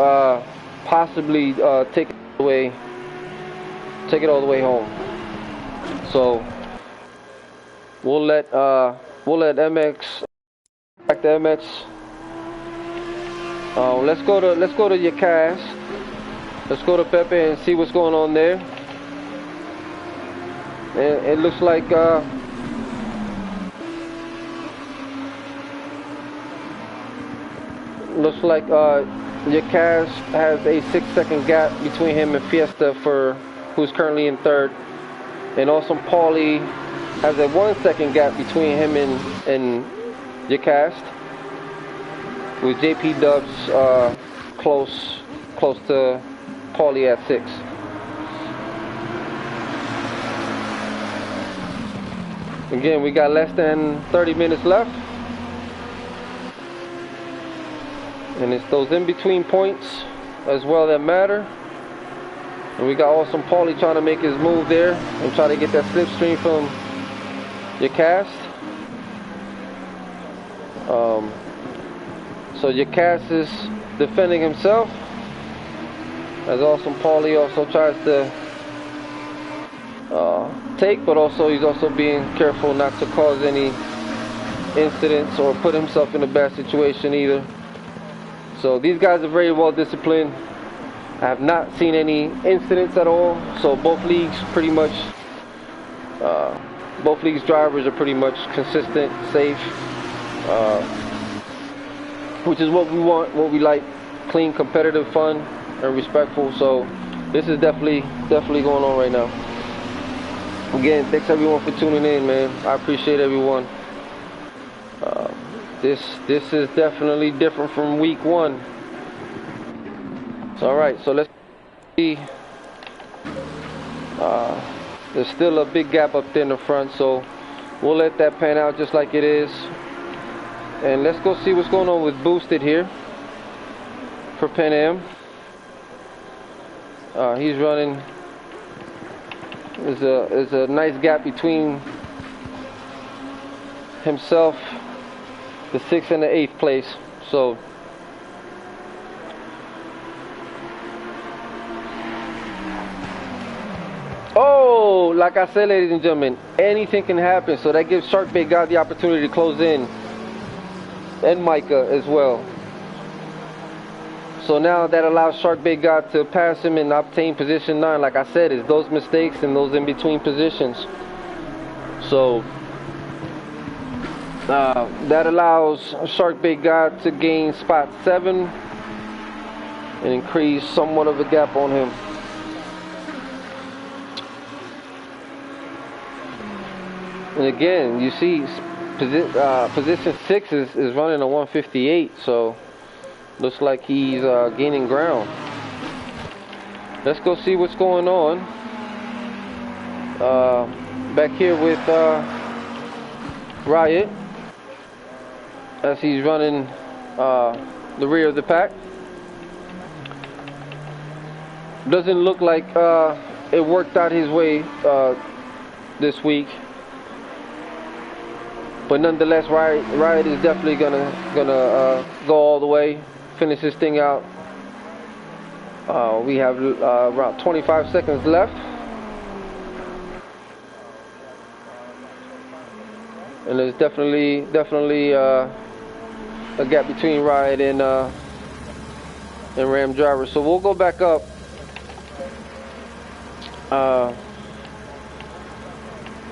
possibly take it all the way home. So we'll let MX back to MX. Let's go to Yakas. Let's go to Pepe and see what's going on there. And it looks like Yakas has a 6-second gap between him and Fiesta, who's currently in third, and also Paulie has a 1-second gap between him and Yakas, with JP Dubs close to Paulie at 6. Again, we got less than 30 minutes left. And it's those in-between points as well that matter. And we got Awesome Paulie trying to make his move there and try to get that slipstream from Yakas. So Yakas is defending himself, as Awesome Paulie also tries to take, but also he's also being careful not to cause any incidents or put himself in a bad situation either. So these guys are very well disciplined. I have not seen any incidents at all. So both leagues pretty much, both leagues drivers are pretty much consistent, safe. which is what we want, what we like: clean, competitive, fun, and respectful. So this is definitely going on right now. Again, thanks everyone for tuning in, man. I appreciate everyone. This is definitely different from week 1. All right, so let's see. There's still a big gap up there in the front, so we'll let that pan out just like it is. And let's go see what's going on with Boosted here for PanAm. He's running. There's a nice gap between himself, the 6th and the 8th place. So oh, like I said, ladies and gentlemen, anything can happen. So that gives Sharkbait God the opportunity to close in, and Micah as well. So now that allows Sharkbait God to pass him and obtain position 9. Like I said, it's those mistakes and those in between positions. So that allows Sharkbait God to gain spot 7 and increase somewhat of a gap on him. And again, you see position 6 is running a 158, so looks like he's gaining ground. Let's go see what's going on back here with Riot, as he's running the rear of the pack. Doesn't look like it worked out his way this week, but nonetheless, Riot is definitely gonna go all the way, finish this thing out. We have around 25 seconds left, and there's definitely a gap between Riot and Ram Driver. So we'll go back up.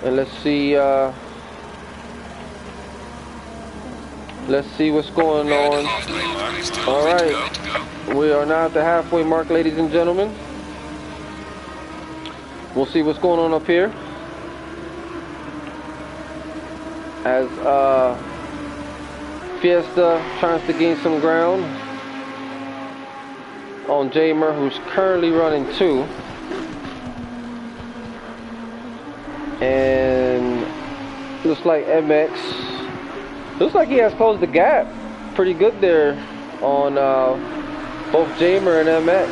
And let's see what's going on. All right, we are now at the halfway mark, ladies and gentlemen. We'll see what's going on up here as Fiesta tries to gain some ground on Jamer, who's currently running 2. And looks like MX, looks like he has closed the gap pretty good there on both Jamer and MX.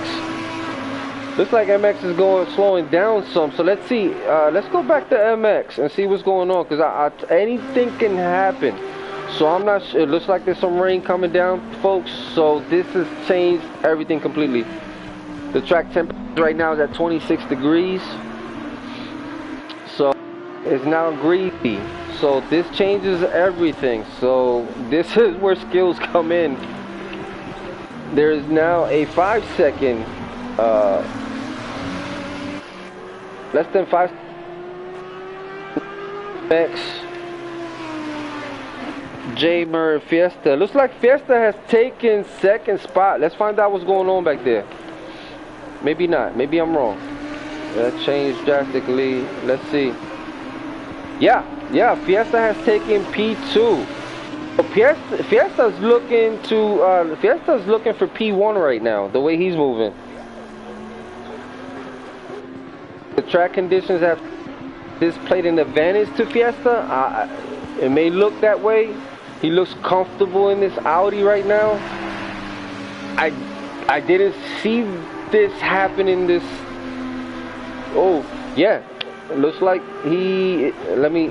Looks like MX is slowing down some. So let's see. Let's go back to MX and see what's going on, because anything can happen. So I'm not sure. It looks like there's some rain coming down, folks. So this has changed everything completely. The track temperature right now is at 26 degrees. So it's now greasy. So this changes everything. So this is where skills come in. There is now a 5-second, less than 5 X Jamer Fiesta. Looks like Fiesta has taken 2nd spot. Let's find out what's going on back there. Maybe not. Maybe I'm wrong. That changed drastically. Let's see. Yeah, Fiesta has taken P2. Fiesta's looking for P1 right now, the way he's moving. The track conditions have displayed an advantage to Fiesta. It may look that way. He looks comfortable in this Audi right now. I didn't see this happen in this. Oh yeah, it looks like he. Let me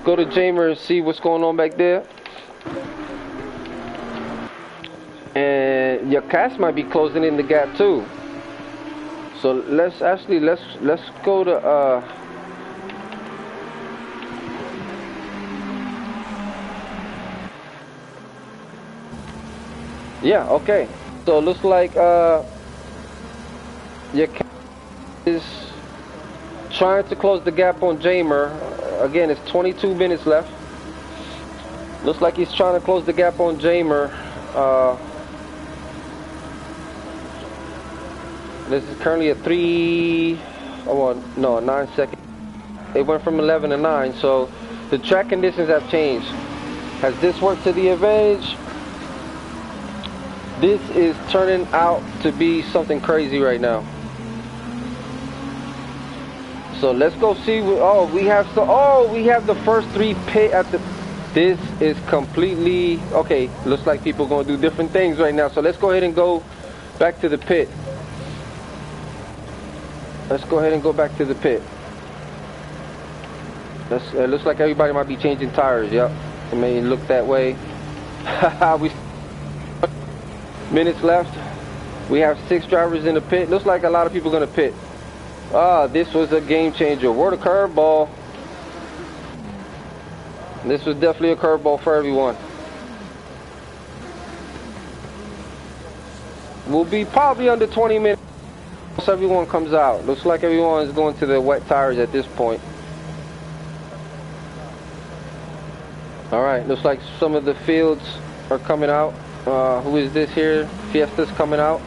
go to Jamer and see what's going on back there. And your cast might be closing in the gap too. So let's go to yeah, okay. So it looks like your cast is trying to close the gap on Jamer. Again, it's 22 minutes left. Looks like he's trying to close the gap on Jamer. This is currently a 9 second. It went from 11 to 9, so the track conditions have changed. Has this worked to the advantage? This is turning out to be something crazy right now. So let's go see. We have the first 3 pit at the. This is completely okay. Looks like people are gonna do different things right now. So let's go ahead and go back to the pit. Let's go ahead and go back to the pit. It looks like everybody might be changing tires. Yep, it may look that way. We minutes left. We have 6 drivers in the pit. Looks like a lot of people are gonna pit. This was a game changer. What a curveball. This was definitely a curveball for everyone. We'll be probably under 20 minutes once everyone comes out. Looks like everyone is going to the wet tires at this point. Alright, looks like some of the fields are coming out. Who is this here? Fiesta's coming out.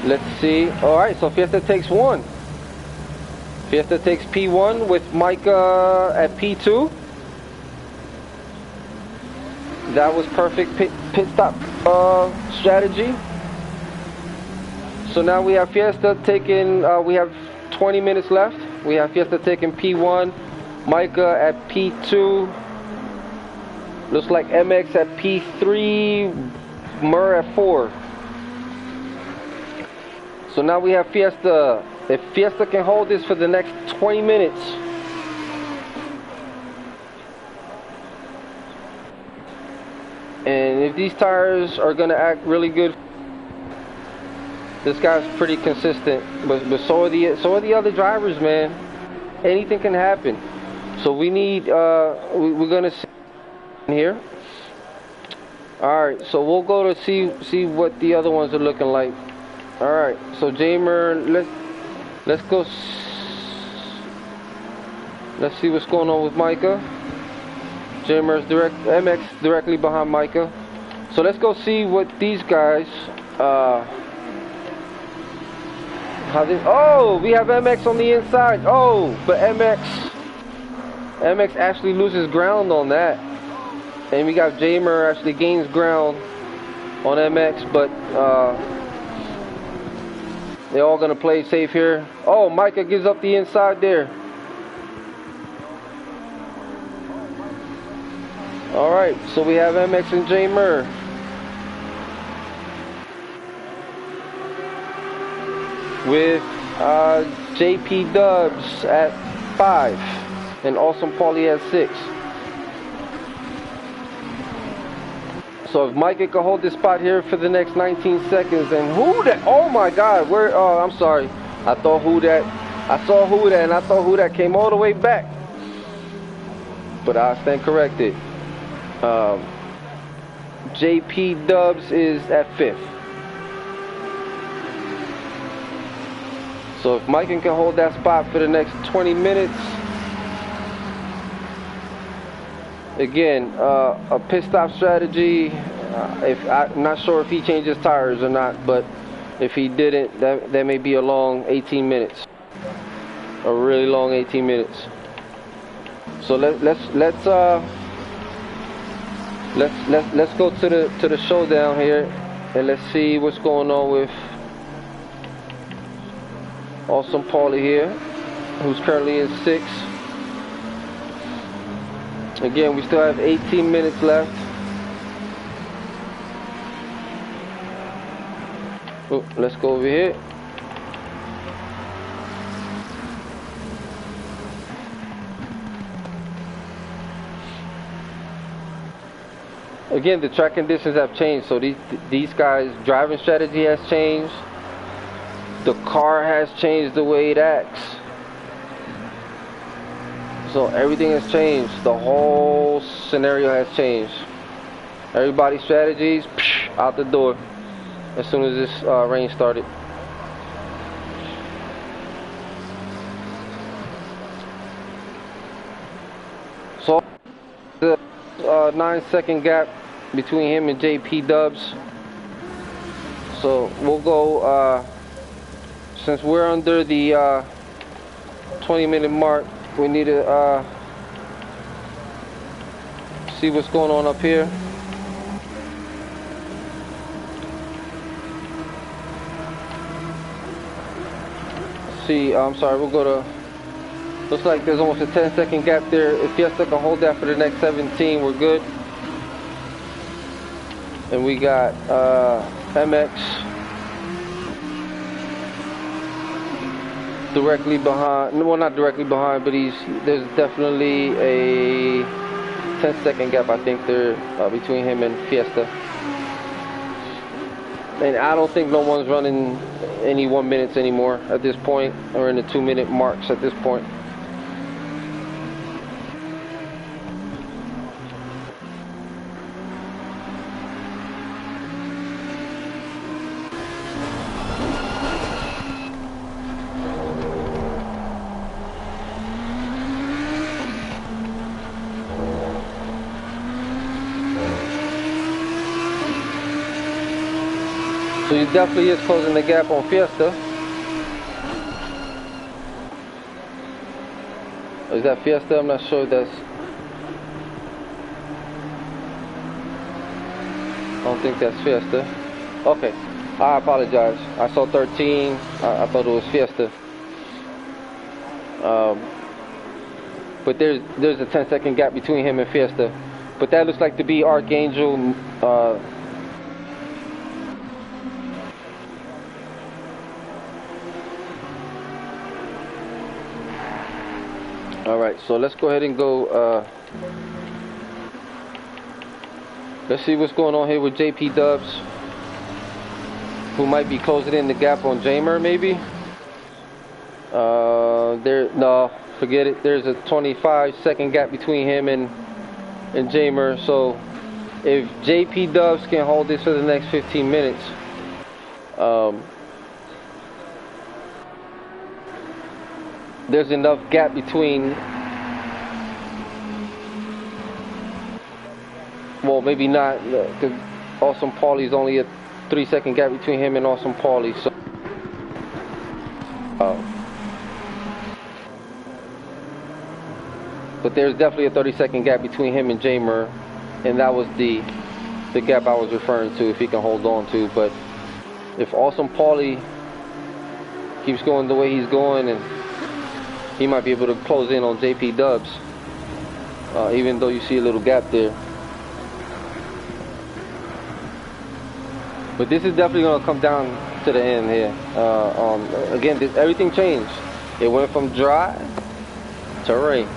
Let's see. Alright, so Fiesta takes 1. Fiesta takes P1 with Micah at P2. That was perfect pit stop strategy. So now we have Fiesta taking, we have 20 minutes left. We have Fiesta taking P1, Micah at P2. Looks like MX at P3, Mur at 4. So now we have Fiesta. If Fiesta can hold this for the next 20 minutes, and if these tires are gonna act really good, this guy's pretty consistent. But so are the other drivers, man. Anything can happen. So we need we're gonna see here. All right, so we'll go to see what the other ones are looking like. All right, so Jamer, let's go. Let's see what's going on with Micah. Jamer's MX directly behind Micah. So let's go see what these guys. We have MX on the inside. But MX actually loses ground on that, and we got Jamer actually gains ground on MX, but they're all gonna play safe here. Micah gives up the inside there. All right, so we have MX and Jamer. With JP Dubs at 5 and Awesome Paulie at 6. So if Micah can hold this spot here for the next 19 seconds, and who that? Oh my God! I'm sorry. I saw who that, and I thought who that came all the way back. But I stand corrected. JP Dubs is at 5th. So if Micah can hold that spot for the next 20 minutes, again, a pit stop strategy. I'm not sure if he changes tires or not, but if he didn't, that may be a long 18 minutes, a really long 18 minutes. So let's go to the showdown here, and let's see what's going on with Awesome Paulie here, who's currently in 6th. Again, we still have 18 minutes left. Let's go over here. Again, the track conditions have changed, so these guys' driving strategy has changed. The car has changed the way it acts. So everything has changed. The whole scenario has changed. Everybody's strategies out the door as soon as this rain started. So 9-second gap between him and JP Dubs. So we'll go, since we're under the 20-minute mark, we need to see what's going on up here. See, I'm sorry, we'll go to, looks like there's almost a 10-second gap there. If Fiesta can hold that for the next 17, we're good. And we got MX directly behind, well, not directly behind, but there's definitely a 10-second gap, I think, there between him and Fiesta. And I don't think no one's running any 1 minutes anymore at this point, or in the 2-minute marks at this point. So he definitely is closing the gap on Fiesta. Is that Fiesta? I'm not sure if that's... I don't think that's Fiesta. Okay, I apologize. I saw 13. I thought it was Fiesta. But there's a 10-second gap between him and Fiesta. But that looks like to be Archangel. Alright, so let's go ahead and go, let's see what's going on here with JP Dubs, who might be closing in the gap on Jamer, maybe. No, forget it. There's a 25-second gap between him and Jamer. So if JP Dubs can hold this for the next 15 minutes, there's enough gap between, well, maybe not, because Awesome Paulie's only a 3-second gap between him and Awesome Paulie. So, but there's definitely a 30-second gap between him and Jamer, and that was the gap I was referring to, if he can hold on to. But if Awesome Paulie keeps going the way he's going, and he might be able to close in on JP Dubs, even though you see a little gap there. But this is definitely going to come down to the end here. Again, everything changed. It went from dry to rain.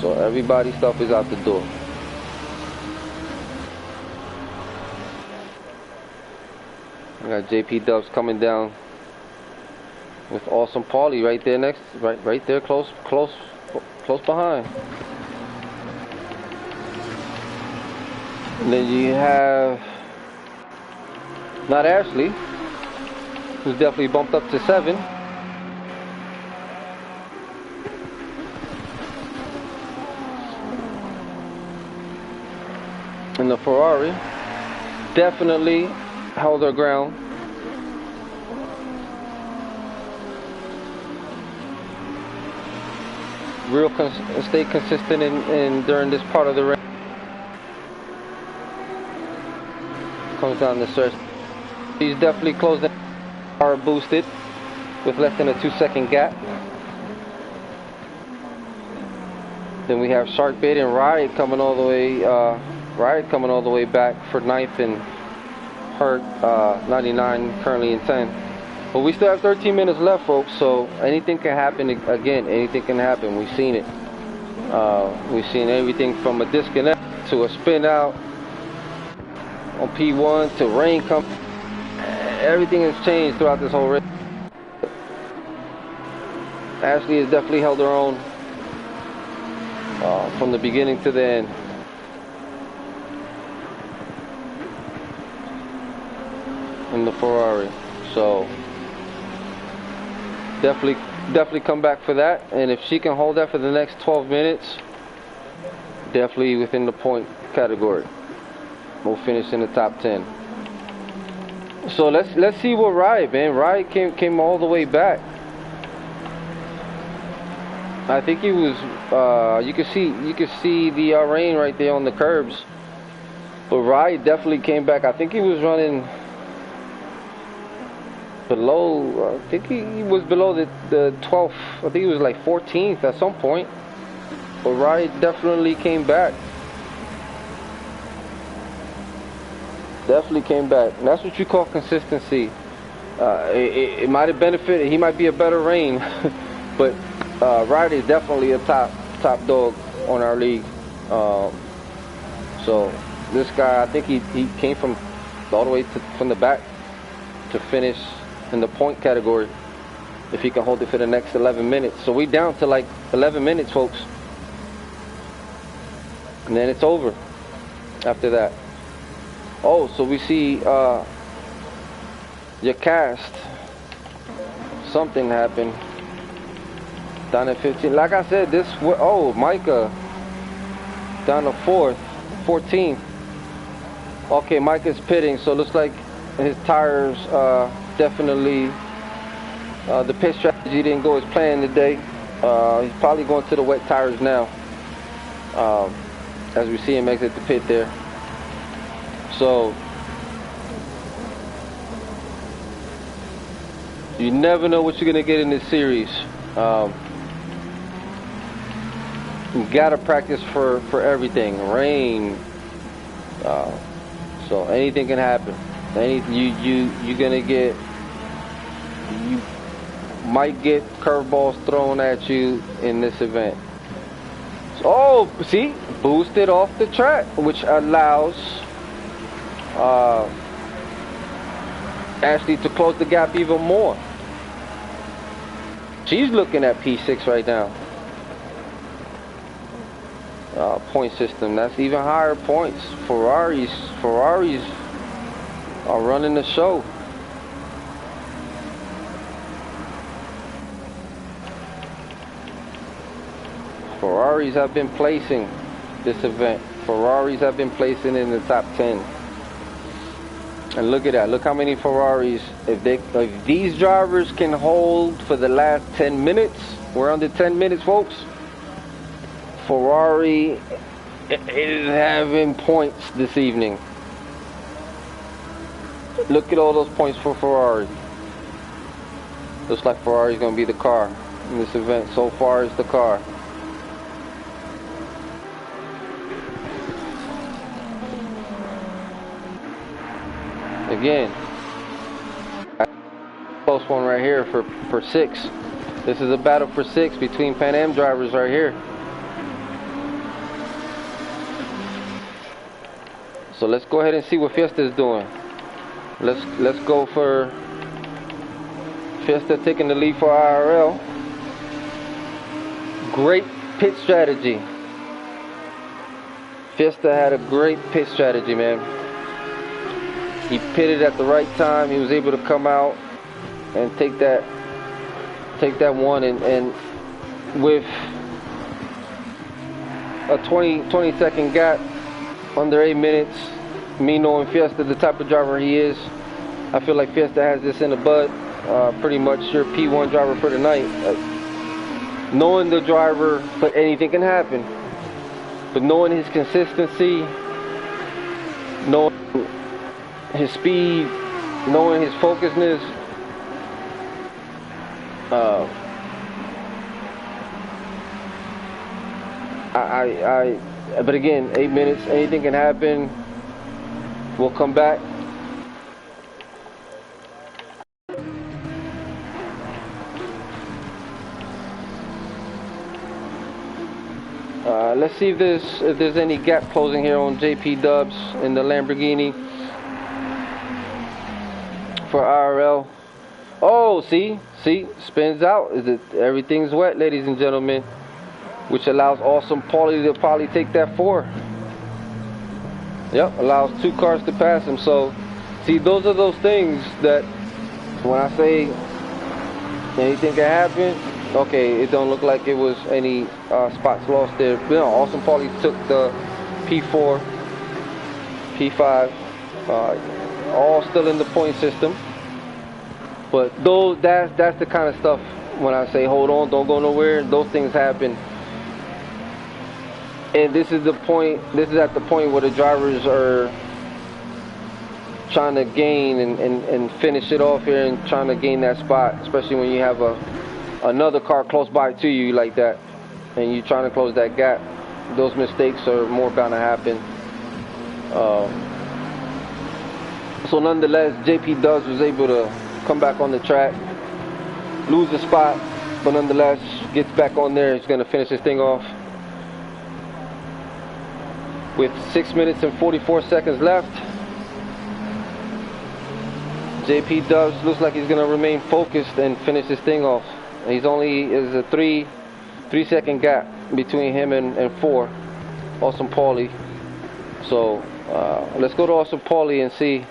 So everybody's stuff is out the door. I got JP Dubs coming down with Awesome Paulie right there next, right there, close behind. And then you have not Ashley, who's definitely bumped up to 7. And the Ferrari definitely held her ground. Stay consistent in during this part of the race. Comes down the search. He's definitely closing, power boosted with less than a 2-second gap. Then we have Sharkbait and Riot coming all the way, back for 9th, and Hurt 99 currently in 10. But we still have 13 minutes left, folks, so anything can happen. Again, anything can happen. We've seen it. We've seen everything from a disconnect to a spin out on P1 to rain come. Everything has changed throughout this whole race. Ashley has definitely held her own from the beginning to the end. In the Ferrari. So definitely come back for that, and if she can hold that for the next 12 minutes, Definitely within the point category. We'll finish in the top 10. So let's see what Ride, man. Ride came all the way back. I think he was. You could see the rain right there on the curbs. But Ride definitely came back. I think he was running below. I think he was below the 12th. I think he was like 14th at some point. But Ride definitely came back. Definitely came back. And that's what you call consistency. It might have benefited. He might be a better Rain, but Ride is definitely a top dog on our league. So this guy, I think he came from all the way from the back to finish in the point category. If he can hold it for the next 11 minutes. So we down to like 11 minutes, folks. And then it's over after that. Oh, so we see your cast. Something happened. Down at 15. Like I said, Micah down to 14th. Okay, Micah's pitting, so it looks like his tires definitely the pit strategy didn't go as planned today. He's probably going to the wet tires now. As we see him exit the pit there. So you never know what you're gonna get in this series. You gotta practice for everything. Rain. So anything can happen. You might get curveballs thrown at you in this event. Oh, see, boosted off the track, which allows Ashley to close the gap even more. She's looking at P6 right now. Point system, that's even higher points. Ferraris are running the show. Ferraris have been placing this event. Ferraris have been placing in the top 10. And look at that. Look how many Ferraris. If these drivers can hold for the last 10 minutes, we're under 10 minutes, folks. Ferrari is having points this evening. Look at all those points for Ferrari. Looks like Ferrari's going to be the car in this event. So far, it's the car. Again, close one right here for 6. This is a battle for 6 between PanAm drivers right here. So let's go ahead and see what Fiesta is doing. Let's go for Fiesta taking the lead for IRL. Great pit strategy. Fiesta had a great pit strategy, man. He pitted at the right time. He was able to come out and take that one, and with a 20 second gap, under 8 minutes, me knowing Fiesta the type of driver he is, I feel like Fiesta has this in the bud. Pretty much your P1 driver for the night. Knowing the driver, but anything can happen. But knowing his consistency, knowing his speed, knowing his focusness, but again, 8 minutes, anything can happen. We'll come back. Let's see if there's any gap closing here on JP Dubs in the Lamborghini for IRL. Oh, see, spins out. Everything's wet, ladies and gentlemen, which allows Awesome Paulie to probably take that 4. Yep, allows 2 cars to pass him. So, see, those are those things that when I say anything can happen, Okay, it don't look like it was any spots lost there. You know, Awesome Paulie took the P4, P5, all still in the point system. But those, that's the kind of stuff when I say hold on, don't go nowhere. Those things happen, and this is the point. This is at the point where the drivers are trying to gain and finish it off here and trying to gain that spot, especially when you have another car close by to you like that, and you're trying to close that gap. Those mistakes are more bound to happen. So nonetheless, JP Dubs was able to come back on the track, lose the spot, but nonetheless gets back on there. He's going to finish this thing off with 6 minutes and 44 seconds left. JP Dubs looks like he's going to remain focused and finish this thing off. He's only is a three second gap between him and 4, Awesome Paulie. So let's go to Awesome Paulie and see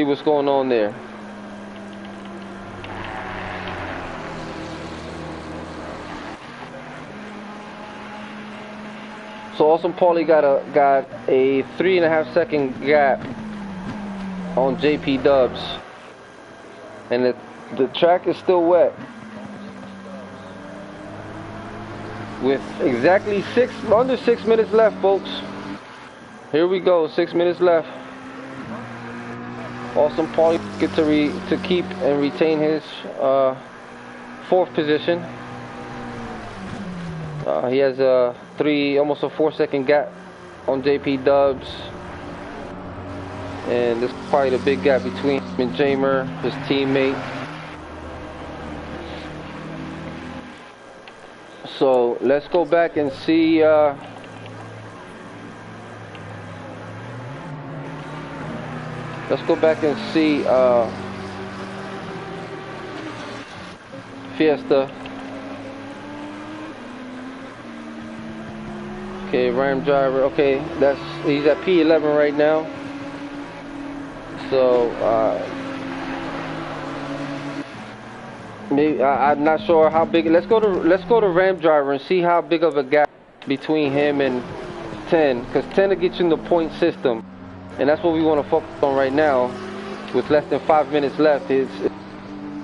what's going on there. So Awesome Paulie got a 3.5 second gap on JP Dubs, and the track is still wet. With exactly under 6 minutes left, folks. Here we go, 6 minutes left. Awesome Paulie get to keep and retain his 4th position. He has almost a 4 second gap on JP Dubs, and this is probably the big gap between him and Jamer, his teammate. So let's go back and see Fiesta. Okay, Ram driver. Okay, he's at P11 right now. So maybe I'm not sure how big. Let's go to Ram driver and see how big of a gap between him and 10, because 10 will get you in the point system, and that's what we want to focus on right now. With less than 5 minutes left, is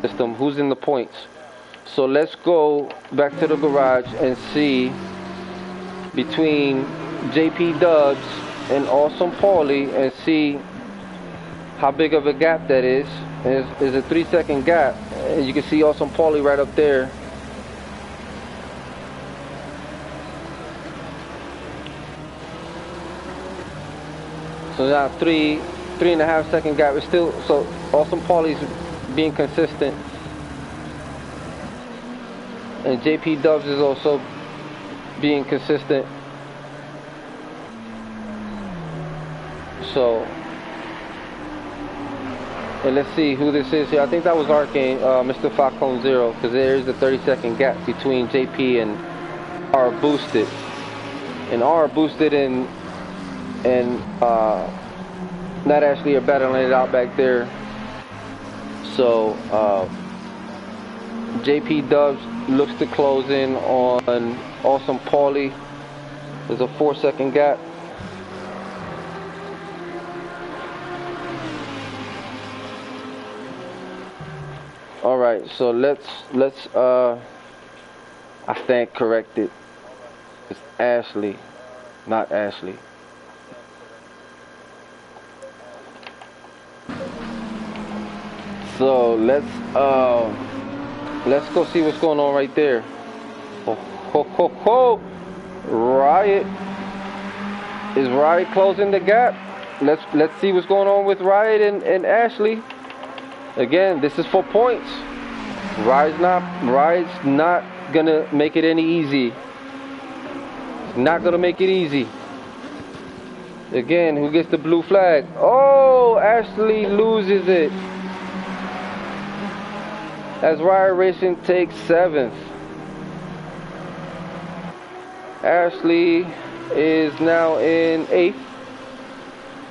system who's in the points. So let's go back to the garage and see between JP Dubs and Awesome Paulie and see how big of a gap that is. It's a 3 second gap, and you can see Awesome Paulie right up there. So now 3.5 second gap is still, so Awesome Paulie's being consistent, and JP Dubs is also being consistent. So, and let's see who this is here. I think that was Arcane, Mr. Falcone Zero, because there is a 30 second gap between JP and R Boosted. And R Boosted and Not Ashley are battling it out back there. So JP Dubs looks to close in on Awesome Paulie. There's a 4 second gap. All right, so let's I stand corrected. It's Ashley, not Ashley. So let's go see what's going on right there. Riot. Is Riot closing the gap? Let's see what's going on with Riot and Ashley. Again, this is for points. Riot's not gonna make it any easy. Not gonna make it easy. Again, who gets the blue flag? Oh, Ashley loses it, as Riot Racing takes 7th. Ashley is now in 8th,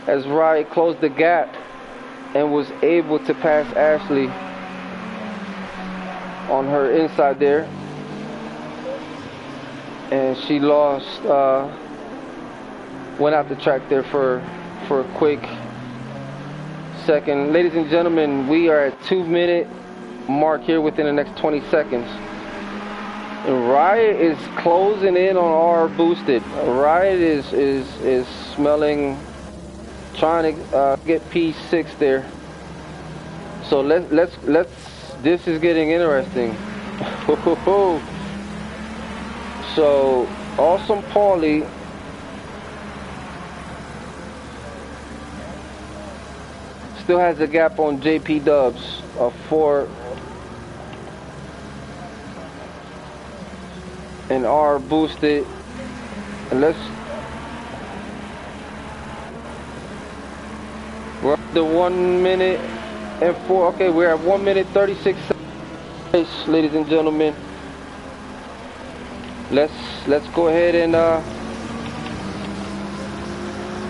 as Riot closed the gap and was able to pass Ashley on her inside there, and she lost, went out the track there for a quick second. Ladies and gentlemen, we are at 2-minute mark here within the next 20 seconds. And Riot is closing in on our boosted. Riot is smelling, trying to get P6 there. So let's this is getting interesting. So Awesome Paulie still has a gap on JP Dubs of 4, and R boosted. And we're up to 1 minute and 4. Okay, we're at 1 minute 36 seconds, ladies and gentlemen. Let's go ahead and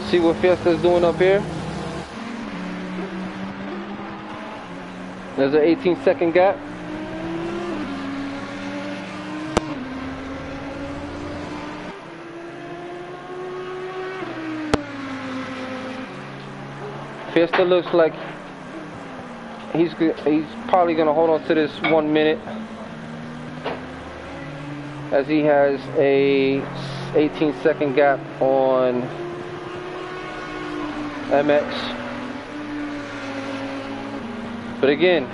see what Fiesta's doing up here. There's an 18-second gap. Fiesta looks like he's probably gonna hold on to this 1 minute, as he has a 18-second gap on MX. But again,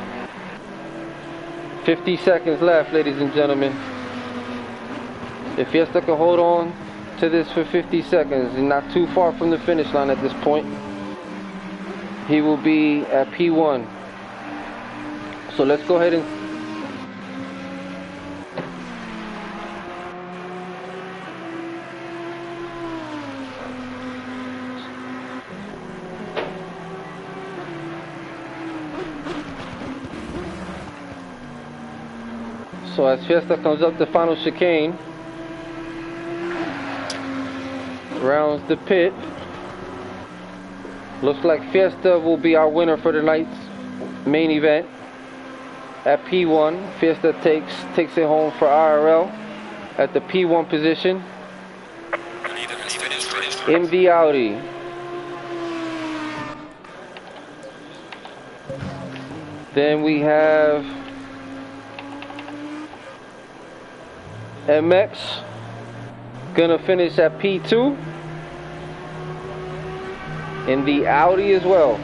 50 seconds left, ladies and gentlemen. If Fiesta can hold on to this for 50 seconds, and not too far from the finish line at this point, he will be at P1. So let's go ahead and so as Fiesta comes up the final chicane, rounds the pit. Looks like Fiesta will be our winner for tonight's main event. At P1, Fiesta takes it home for IRL at the P1 position. MD Audi. Then we have MX, gonna finish at P2, in the Audi as well.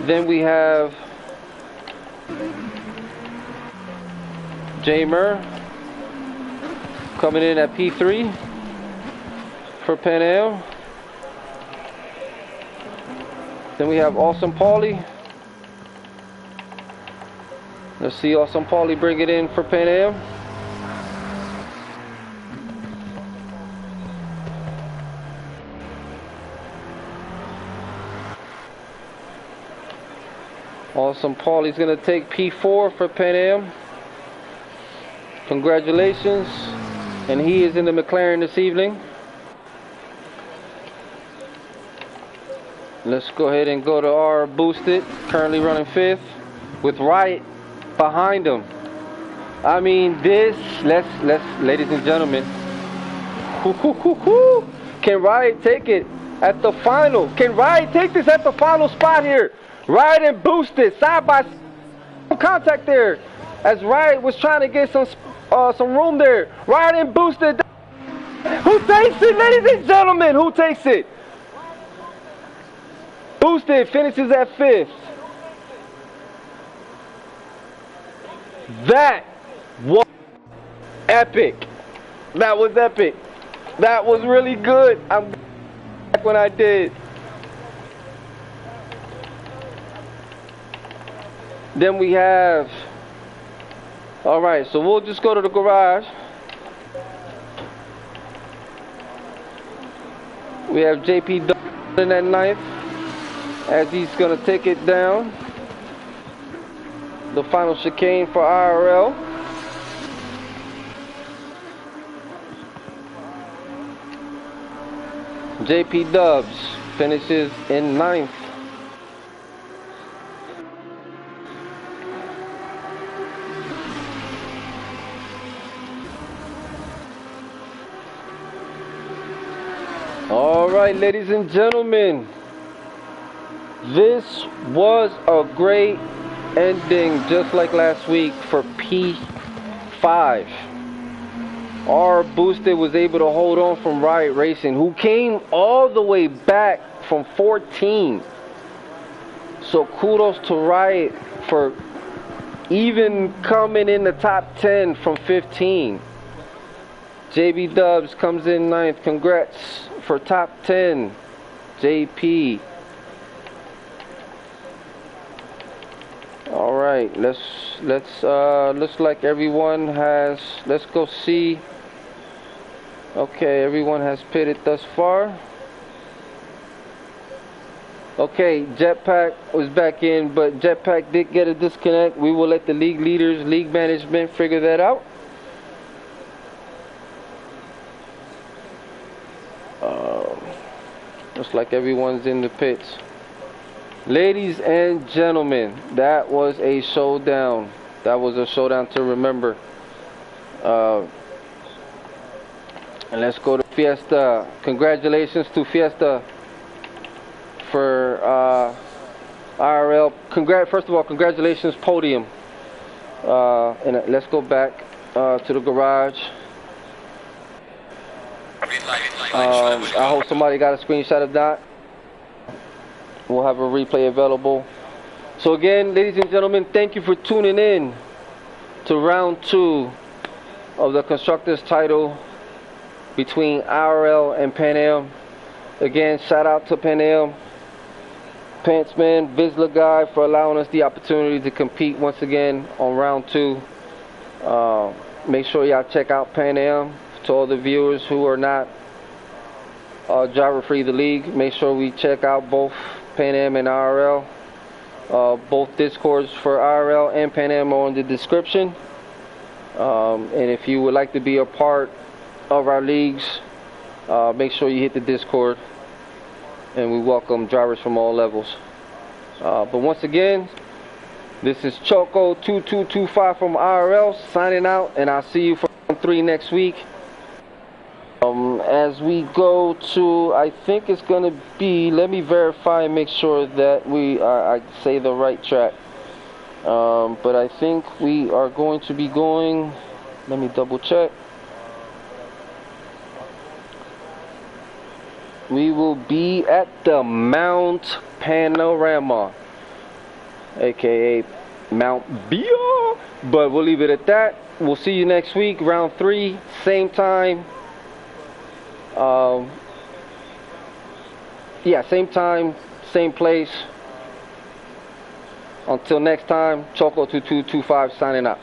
Then we have Jamer coming in at P3 for PanAm. Then we have Awesome Paulie. Let's see Awesome Paulie bring it in for PanAm. Awesome Paulie's gonna take P4 for PanAm. Congratulations. And he is in the McLaren this evening. Let's go ahead and go to our boosted, currently running 5th, with Riot behind him. I mean, this, let's ladies and gentlemen, can Riot take it at the final? Can Riot take this at the final spot here? Riot and boosted side by side, contact there, as Riot was trying to get some room there. Riot and boosted. Who takes it, ladies and gentlemen? Who takes it? Boosted finishes at 5th. That was epic. That was epic. That was really good. I'm back when I did. Then we have, all right, so we'll just go to the garage. We have JP in that 9th, as he's gonna take it down the final chicane for IRL. JP Dubs finishes in 9th. Alright, ladies and gentlemen, this was a great ending, just like last week for P5. Our boosted was able to hold on from Riot Racing, who came all the way back from 14. So kudos to Riot for even coming in the top 10 from 15. JB Dubs comes in 9th. Congrats for top 10, JP. All right, looks like everyone has. Let's go see. Okay, everyone has pitted thus far. Okay, Jetpack was back in, but Jetpack did get a disconnect. We will let the league leaders, league management figure that out. Looks like everyone's in the pits. Ladies and gentlemen, that was a showdown. That was a showdown to remember. And let's go to Fiesta. Congratulations to Fiesta for IRL. First of all, congratulations, podium. And let's go back to the garage. I hope somebody got a screenshot of that. We'll have a replay available. So again, ladies and gentlemen, thank you for tuning in to round 2 of the Constructors Title between IRL and PanAm. Again, shout out to PanAm, Pantsman, Vizsla guy, for allowing us the opportunity to compete once again on round 2. Make sure y'all check out PanAm. To all the viewers who are not driver free the league, make sure we check out both PanAm and IRL. Both discords for IRL and PanAm are in the description. And if you would like to be a part of our leagues, make sure you hit the Discord, and we welcome drivers from all levels. But once again, this is Choco2225 from IRL signing out, and I'll see you for 3 next week. As we go to, I think it's gonna be, let me verify and make sure that I say the right track. But I think we are going to be going, let me double check. We will be at the Mount Panorama, aka Mount Bia, but we'll leave it at that. We'll see you next week, round 3, same time. Yeah, same time, same place. Until next time, Choco2225 signing out.